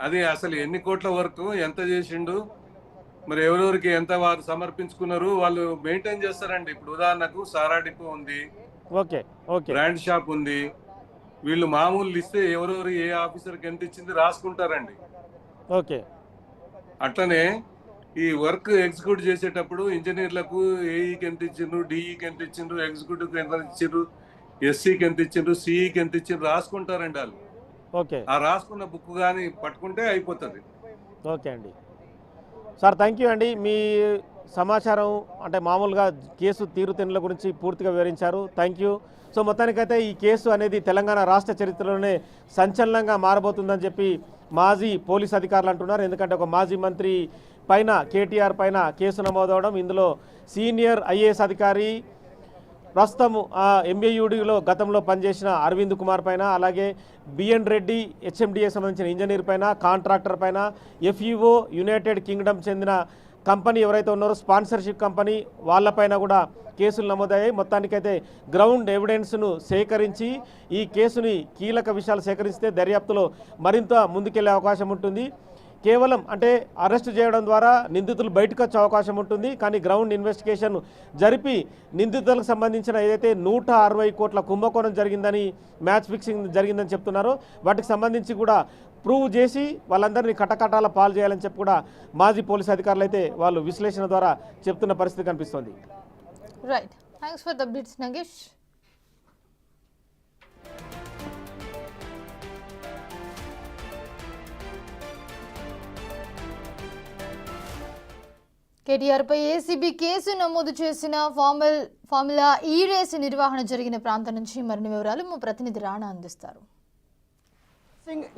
అది అసలు ఎన్ని కోట్ల వర్క్, ఎంత చేసిండు, మరి ఎవరెవరికి ఎంత వారు సమర్పించుకున్నారు వాళ్ళు మెయింటైన్ చేస్తారండి. ఇప్పుడు ఉదాహరణకు సారా డిపో ఉంది, ఓకే ఓకే బ్రాండ్ షాప్ ఉంది. వీళ్ళు మామూలు ఇస్తే ఎవరెవరు ఏ ఆఫీసర్కి ఎంత ఇచ్చింది రాసుకుంటారండి. ఓకే అట్లనే ఈ వర్క్ ఎగ్జిక్యూట్ చేసేటప్పుడు ఇంజనీర్లకు ఏఈకి ఎంత ఇచ్చిండ్రు, డిఈకి ఎంత ఇచ్చిండ్రు, ఎగ్జిక్యూటివ్కి ఎంత ఇచ్చిండ్రు, ఎస్సీకి ఎంత ఇచ్చిండ్రు, సిఈకి ఎంత ఇచ్చిండ్రు రాసుకుంటారండి వాళ్ళు. ఓకే ఆ రాసుకున్న బుక్ కానీ పట్టుకుంటే అయిపోతుంది. ఓకే అండి సార్, థ్యాంక్ యూ అండి. మీ సమాచారం అంటే మామూలుగా కేసు తీరుతెన్నుల గురించి పూర్తిగా వివరించారు. Thank you. సో మొత్తానికైతే ఈ కేసు అనేది తెలంగాణ రాష్ట్ర చరిత్రలోనే సంచలనంగా మారబోతుందని చెప్పి మాజీ పోలీస్ అధికారులు అంటున్నారు. ఎందుకంటే ఒక మాజీ మంత్రి పైన కేటీఆర్ పైన కేసు నమోదవడం, ఇందులో సీనియర్ ఐఏఎస్ అధికారి ప్రస్తుతం ఎంబీయూడీలో గతంలో పనిచేసిన అరవింద్ కుమార్ పైన, అలాగే బిఎన్ రెడ్డి హెచ్ఎండిఏ సంబంధించిన ఇంజనీర్ పైన, కాంట్రాక్టర్ పైన, ఎఫ్ఈఓ యునైటెడ్ కింగ్డమ్ చెందిన కంపెనీ ఎవరైతే ఉన్నారో స్పాన్సర్షిప్ కంపెనీ వాళ్ళపైన కూడా కేసులు నమోదయ్యాయి. మొత్తానికైతే గ్రౌండ్ ఎవిడెన్స్ను సేకరించి ఈ కేసుని కీలక విషయాలు సేకరిస్తే దర్యాప్తులో మరింత ముందుకెళ్లే అవకాశం ఉంటుంది. కేవలం అంటే అరెస్ట్ చేయడం ద్వారా నిందితులు బయటకు వచ్చే అవకాశం ఉంటుంది. కానీ గ్రౌండ్ ఇన్వెస్టిగేషన్ జరిపి నిందితులకు సంబంధించిన ఏదైతే 160 కోట్ల కుంభకోణం జరిగిందని, మ్యాచ్ ఫిక్సింగ్ జరిగిందని చెప్తున్నారో వాటికి సంబంధించి కూడా ప్రూవ్ చేసి వాళ్ళందరినీ కటకటాల పాలు చేయాలని చెప్పి కూడా మాజీ పోలీసు అధికారులు అయితే వాళ్ళు విశ్లేషణ ద్వారా చెప్తున్న పరిస్థితి కనిపిస్తోంది. Right, thanks for the updates Nagesh. కేటీఆర్పై ఏసీబీ కేసు నమోదు చేసిన ఫార్ములా ఈ రేసు నిర్వహణ జరిగిన ప్రాంతం నుంచి మరిన్ని వివరాలు మా ప్రతినిధి రాణా అందిస్తారు.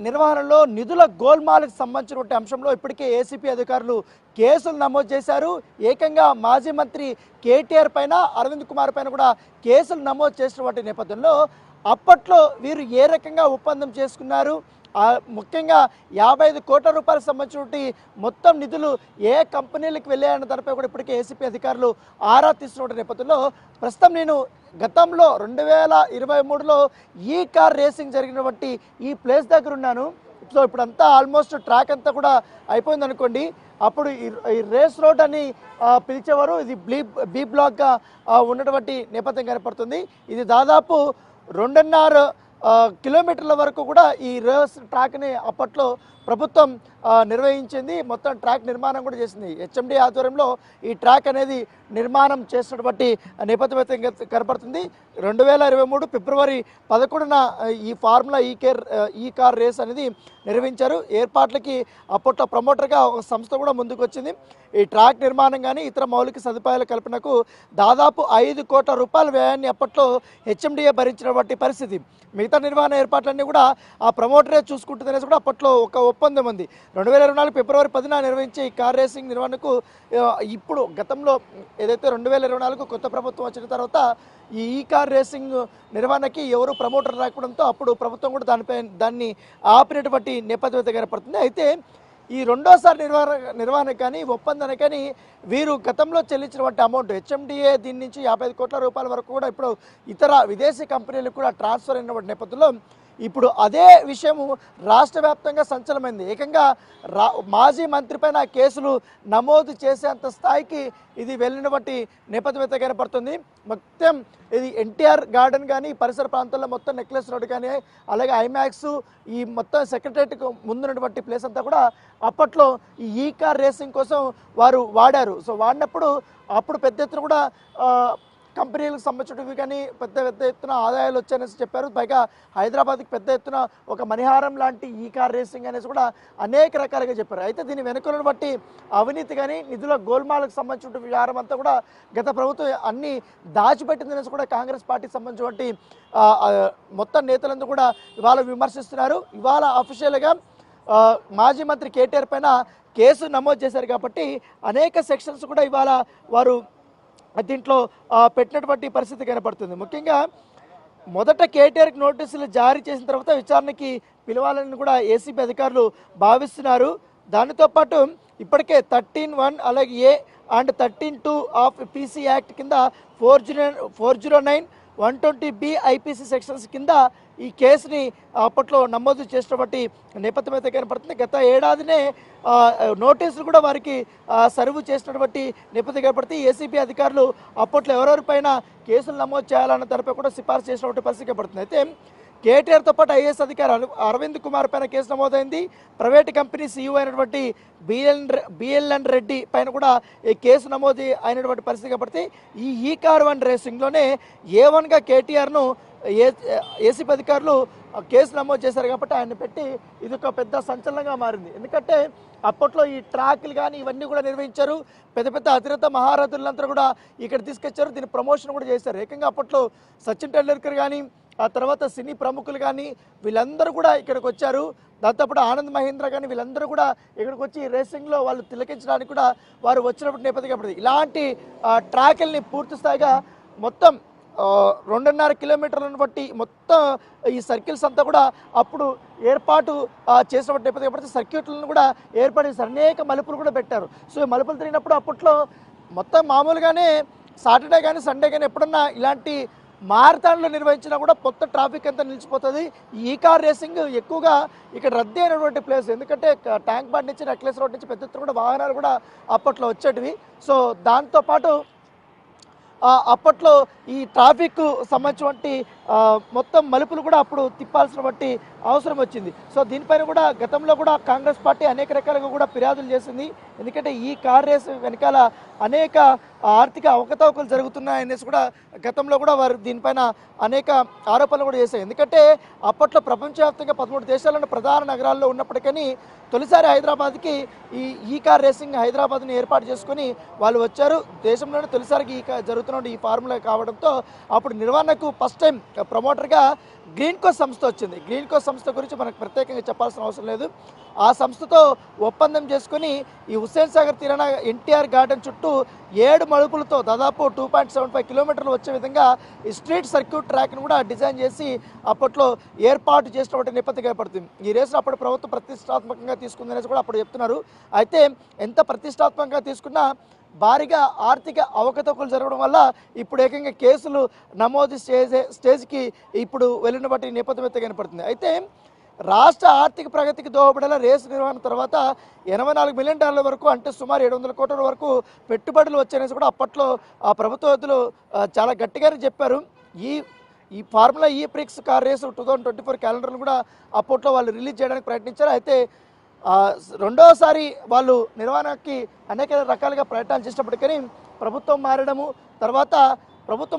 నిర్వహణలో నిధుల గోల్మాల్కి సంబంధించినటువంటి అంశంలో ఇప్పటికే ఏసీపీ అధికారులు కేసులు నమోదు చేశారు. ఏకంగా మాజీ మంత్రి కేటీఆర్ పైన, అరవింద్ కుమార్ పైన కూడా కేసులు నమోదు చేసినటువంటి నేపథ్యంలో అప్పట్లో వీరు ఏ రకంగా ఒప్పందం చేసుకున్నారు, ముఖ్యంగా 55 కోట్ల రూపాయలకు సంబంధించినటువంటి మొత్తం నిధులు ఏ కంపెనీలకు వెళ్ళాయన్న దానిపై కూడా ఇప్పటికే ఏసీపీ అధికారులు ఆరా తీస్తున్న నేపథ్యంలో ప్రస్తుతం నేను గతంలో 2023లో ఈ కార్ రేసింగ్ జరిగినటువంటి ఈ ప్లేస్ దగ్గర ఉన్నాను. సో ఇప్పుడంతా ఆల్మోస్ట్ ట్రాక్ అంతా కూడా అయిపోయింది అనుకోండి. అప్పుడు ఈ రేస్ రోడ్ అని పిలిచేవారు. ఇది బి బ్లాక్గా ఉన్నటువంటి నేపథ్యం కనపడుతుంది. ఇది దాదాపు 2.5 కిలోమీటర్ల వరకు కూడా ఈ రేస్ ట్రాక్ని అప్పట్లో ప్రభుత్వం నిర్వహించింది. మొత్తం ట్రాక్ నిర్మాణం కూడా చేసింది. హెచ్ఎండి ఆధ్వర్యంలో ఈ ట్రాక్ అనేది నిర్మాణం చేసినటువంటి నేపథ్యం అయితే కనపడుతుంది. 2023 ఫిబ్రవరి 11న ఈ ఫార్ములా ఈ కార్ రేస్ అనేది నిర్వహించారు. ఏర్పాట్లకి అప్పట్లో ప్రమోటర్గా ఒక సంస్థ కూడా ముందుకు వచ్చింది. ఈ ట్రాక్ నిర్మాణం కానీ ఇతర మౌలిక సదుపాయాల కల్పనకు దాదాపు 5 కోట్ల రూపాయల వ్యయాన్ని అప్పట్లో హెచ్ఎండిఏ భరించినటువంటి పరిస్థితి. మిగతా నిర్వహణ ఏర్పాట్లన్నీ కూడా ఆ ప్రమోటరే చూసుకుంటుందనేసి కూడా అప్పట్లో ఒక ఒప్పందం ఉంది. 2024 ఫిబ్రవరి 10న నిర్వహించే ఈ కార్ రేసింగ్ నిర్వహణకు ఇప్పుడు గతంలో ఏదైతే 2024 కొత్త ప్రభుత్వం వచ్చిన తర్వాత ఈ కార్ రేసింగ్ నిర్వహణకి ఎవరు ప్రమోటర్ రాకపోవడంతో అప్పుడు ప్రభుత్వం కూడా దాన్ని ఆపినటువంటి నేపథ్యం అయితే కనపడుతుంది. అయితే ఈ రెండోసారి నిర్వహణ కానీ ఒప్పందానికి కానీ వీరు గతంలో చెల్లించినటువంటి అమౌంట్ హెచ్ఎండిఏ దీని నుంచి 55 కోట్ల రూపాయల వరకు కూడా ఇప్పుడు ఇతర విదేశీ కంపెనీలకు కూడా ట్రాన్స్ఫర్ అయినటువంటి నేపథ్యంలో ఇప్పుడు అదే విషయము రాష్ట్ర వ్యాప్తంగా సంచలమైంది. ఏకంగా మాజీ మంత్రి పైన కేసులు నమోదు చేసేంత స్థాయికి ఇది వెళ్ళినటువంటి నేపథ్యం అయితే కనపడుతుంది. మొత్తం ఇది ఎన్టీఆర్ గార్డెన్ కానీ పరిసర ప్రాంతాల్లో మొత్తం నెక్లెస్ రోడ్ కానీ అలాగే ఐమాక్స్ ఈ మొత్తం సెక్రటరియట్కు ముందున్నటువంటి ప్లేస్ అంతా కూడా అప్పట్లో ఈ కార్ రేసింగ్ కోసం వారు వాడారు. సో వాడినప్పుడు అప్పుడు పెద్ద ఎత్తున కూడా కంపెనీలకు సంబంధించినవి కానీ పెద్ద ఎత్తున ఆదాయాలు వచ్చాయనేసి చెప్పారు. పైగా హైదరాబాద్కి పెద్ద ఎత్తున ఒక మణిహారం లాంటి ఈ కార్ రేసింగ్ అనేసి కూడా అనేక రకాలుగా చెప్పారు. అయితే దీని వెనుకలను బట్టి అవినీతి కానీ నిధుల గోల్మాలకు సంబంధించిన వ్యవహారం అంతా కూడా గత ప్రభుత్వం అన్ని దాచిపెట్టిందనేసి కూడా కాంగ్రెస్ పార్టీకి సంబంధించినటువంటి మొత్తం నేతలందరూ కూడా ఇవాళ విమర్శిస్తున్నారు. ఇవాళ అఫీషియల్గా మాజీ మంత్రి కేటీఆర్ పైన కేసు నమోదు చేశారు కాబట్టి అనేక సెక్షన్స్ కూడా ఇవాళ వారు దీంట్లో పెట్టినటువంటి పరిస్థితి కనపడుతుంది. ముఖ్యంగా మొదట కేటీఆర్కి నోటీసులు జారీ చేసిన తర్వాత విచారణకి పిలవాలని కూడా ఏసీబీ అధికారులు భావిస్తున్నారు. దానితో పాటు ఇప్పటికే 13(1) అలాగే ఏ అండ్ 13(2) ఆఫ్ పీసీ యాక్ట్ కింద 409, 120B ఐపీసీ సెక్షన్స్ కింద ఈ కేసుని అప్పట్లో నమోదు చేసినటువంటి నేపథ్యం అయితే కనపడుతుంది. గత ఏడాదినే నోటీసులు కూడా వారికి సర్వ్ చేసినటువంటి నేపథ్యం కనపడుతుంది. ఏసీబీ అధికారులు అప్పట్లో ఎవరెవరిపైన కేసులు నమోదు చేయాలన్న దానిపై కూడా సిఫార్సు చేసినటువంటి పరిస్థితి కనపడుతుంది. అయితే కేటీఆర్తో పాటు ఐఏఎస్ అధికారి అరవింద్ కుమార్ పైన కేసు నమోదైంది. ప్రైవేటు కంపెనీ సీఈఓ అయినటువంటి బిఎల్ఎన్ రెడ్డి పైన కూడా ఈ కేసు నమోదు అయినటువంటి పరిస్థితి కాబట్టి ఈ కార్ 1 రేసింగ్లోనే A1గా కేటీఆర్ను ఏసీపీ అధికారులు కేసు నమోదు చేశారు కాబట్టి ఆయన పెట్టి ఇది ఒక పెద్ద సంచలనంగా మారింది. ఎందుకంటే అప్పట్లో ఈ ట్రాక్లు కానీ ఇవన్నీ కూడా నిర్వహించారు. పెద్ద అతిరథ మహారథులంతా కూడా ఇక్కడ తీసుకొచ్చారు. దీని ప్రమోషన్ కూడా చేశారు. ఏకంగా అప్పట్లో సచిన్ టెండూల్కర్ కానీ ఆ తర్వాత సినీ ప్రముఖులు కానీ వీళ్ళందరూ కూడా ఇక్కడికి వచ్చారు. దాంతోపాటు ఆనంద్ మహీంద్ర కానీ వీళ్ళందరూ కూడా ఇక్కడికి వచ్చి రేసింగ్లో వాళ్ళు తిలకించడానికి కూడా వారు వచ్చినప్పుడు నేపథ్యం కాబట్టి ఇలాంటి ట్రాక్ల్ని పూర్తి స్థాయిగా మొత్తం 2.5 కిలోమీటర్లను బట్టి మొత్తం ఈ సర్కిల్స్ అంతా కూడా అప్పుడు ఏర్పాటు చేసినటువంటి నేపథ్యం కాబట్టి సర్క్యూట్లను కూడా ఏర్పాటు చేశారు. అనేక మలుపులు కూడా పెట్టారు. సో ఈ మలుపులు తిరిగినప్పుడు అప్పట్లో మొత్తం మామూలుగానే సాటర్డే కానీ సండే కానీ ఎప్పుడన్నా ఇలాంటి మారథాన్లు నిర్వహించినా కూడా కొత్త ట్రాఫిక్ అంతా నిలిచిపోతుంది. ఈ కార్ రేసింగ్ ఎక్కువగా ఇక్కడ రద్దీ అయినటువంటి ప్లేస్, ఎందుకంటే ట్యాంక్ బండ్ నుంచి నెక్లెస్ రోడ్ నుంచి పెద్ద ఎత్తున కూడా వాహనాలు కూడా అప్పట్లో వచ్చేటివి. సో దాంతోపాటు అప్పట్లో ఈ ట్రాఫిక్ సంబంధించినటువంటి మొత్తం మలుపులు కూడా అప్పుడు తిప్పాల్సినటువంటి అవసరం వచ్చింది. సో దీనిపైన కూడా గతంలో కూడా కాంగ్రెస్ పార్టీ అనేక రకాలుగా కూడా ఫిర్యాదులు చేసింది. ఎందుకంటే ఈ కార్ రేస్ వెనకాల అనేక ఆర్థిక అవకతవకలు జరుగుతున్నాయనేసి కూడా గతంలో కూడా వారు దీనిపైన అనేక ఆరోపణలు కూడా చేశారు. ఎందుకంటే అప్పట్లో ప్రపంచవ్యాప్తంగా 13 దేశాలను ప్రధాన నగరాల్లో ఉన్నప్పటికీ తొలిసారి హైదరాబాద్కి ఈ కార్ రేసింగ్ హైదరాబాద్ని ఏర్పాటు చేసుకొని వాళ్ళు వచ్చారు. దేశంలోనే తొలిసారికి జరుగుతున్న ఈ ఫార్ములా కావడంతో అప్పుడు నిర్వహణకు ఫస్ట్ టైం ప్రమోటర్గా గ్రీన్కో సంస్థ వచ్చింది. గ్రీన్కో సంస్థ గురించి మనకు ప్రత్యేకంగా చెప్పాల్సిన అవసరం లేదు. ఆ సంస్థతో ఒప్పందం చేసుకుని ఈ హుస్సేన్ సాగర్ తీరాన ఎన్టీఆర్ గార్డెన్ చుట్టూ 7 మలుపులతో దాదాపు 2.75 కిలోమీటర్లు వచ్చే విధంగా ఈ స్ట్రీట్ సర్క్యూట్ ట్రాక్ను కూడా డిజైన్ చేసి అప్పట్లో ఏర్పాటు చేసినటువంటి నేపథ్యం ఏర్పడుతుంది. ఈ రేసును అప్పుడు ప్రభుత్వం ప్రతిష్టాత్మకంగా తీసుకుందనేసి కూడా అప్పుడు చెప్తున్నారు. అయితే ఎంత ప్రతిష్టాత్మకంగా తీసుకున్నా భారీగా ఆర్థిక అవకతవకలు జరగడం వల్ల ఇప్పుడు ఏకంగా కేసులు నమోదు స్టేజ్కి ఇప్పుడు వెళ్ళిన బట్టి నేపథ్యం అయితే కనపడుతుంది. అయితే రాష్ట్ర ఆర్థిక ప్రగతికి దోహదపడేలా రేసు నిర్వహణ తర్వాత $84 మిలియన్ వరకు, అంటే సుమారు 700 కోట్ల వరకు పెట్టుబడులు వచ్చాయనేసి కూడా అప్పట్లో ఆ ప్రభుత్వవేత్తలు చాలా గట్టిగానే చెప్పారు. ఈ ఫార్ములా ఈ ప్రిక్స్ కార్ రేసు 2024 క్యాలెండర్ను కూడా అప్పట్లో వాళ్ళు రిలీజ్ చేయడానికి ప్రయత్నించారు. అయితే రెండోసారి వాళ్ళు నిర్వహణకి అనేక రకాలుగా ప్రయత్నాలు చేసినప్పటికీ ప్రభుత్వం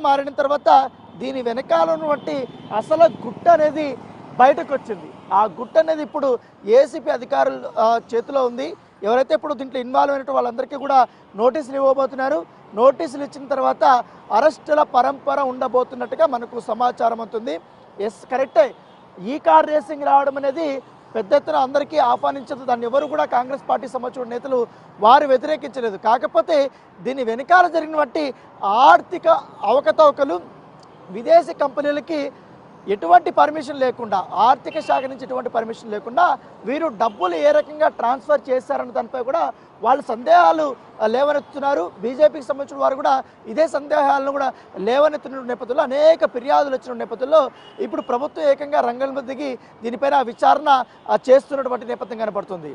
మారిన తర్వాత దీని వెనకాల ఉన్నటువంటి అసలు గుట్ట అనేది బయటకు వచ్చింది. ఆ గుట్ట అనేది ఇప్పుడు ఏసీపీ అధికారుల చేతిలో ఉంది. ఎవరైతే ఇప్పుడు దీంట్లో ఇన్వాల్వ్ అయినట్టు వాళ్ళందరికీ కూడా నోటీసులు ఇవ్వబోతున్నారు. నోటీసులు ఇచ్చిన తర్వాత అరెస్టుల పరంపర ఉండబోతున్నట్టుగా మనకు సమాచారం అవుతుంది. ఎస్, కరెక్టే. ఈ కార్ రేసింగ్ రావడం అనేది పెద్ద ఎత్తున అందరికీ ఆహ్వానించదు. దాన్ని ఎవరు కూడా కాంగ్రెస్ పార్టీ సంబంధించిన నేతలు వారు వ్యతిరేకించలేదు. కాకపోతే దీని వెనకాల జరిగినటువంటి ఆర్థిక అవకతవకలు, విదేశీ కంపెనీలకి ఎటువంటి పర్మిషన్ లేకుండా, ఆర్థిక శాఖ నుంచి ఎటువంటి పర్మిషన్ లేకుండా వీరు డబ్బులు ఏ రకంగా ట్రాన్స్ఫర్ చేశారన్న దానిపై కూడా వాళ్ళు సందేహాలు లేవనెత్తుతున్నారు. బీజేపీకి సంబంధించిన వారు కూడా ఇదే సందేహాలను కూడా లేవనెత్తున్న నేపథ్యంలో అనేక ఫిర్యాదులు వచ్చిన నేపథ్యంలో ఇప్పుడు ప్రభుత్వం ఏకంగా రంగంలో దిగి దీనిపైన విచారణ చేస్తున్నటువంటి నేపథ్యం కనపడుతుంది.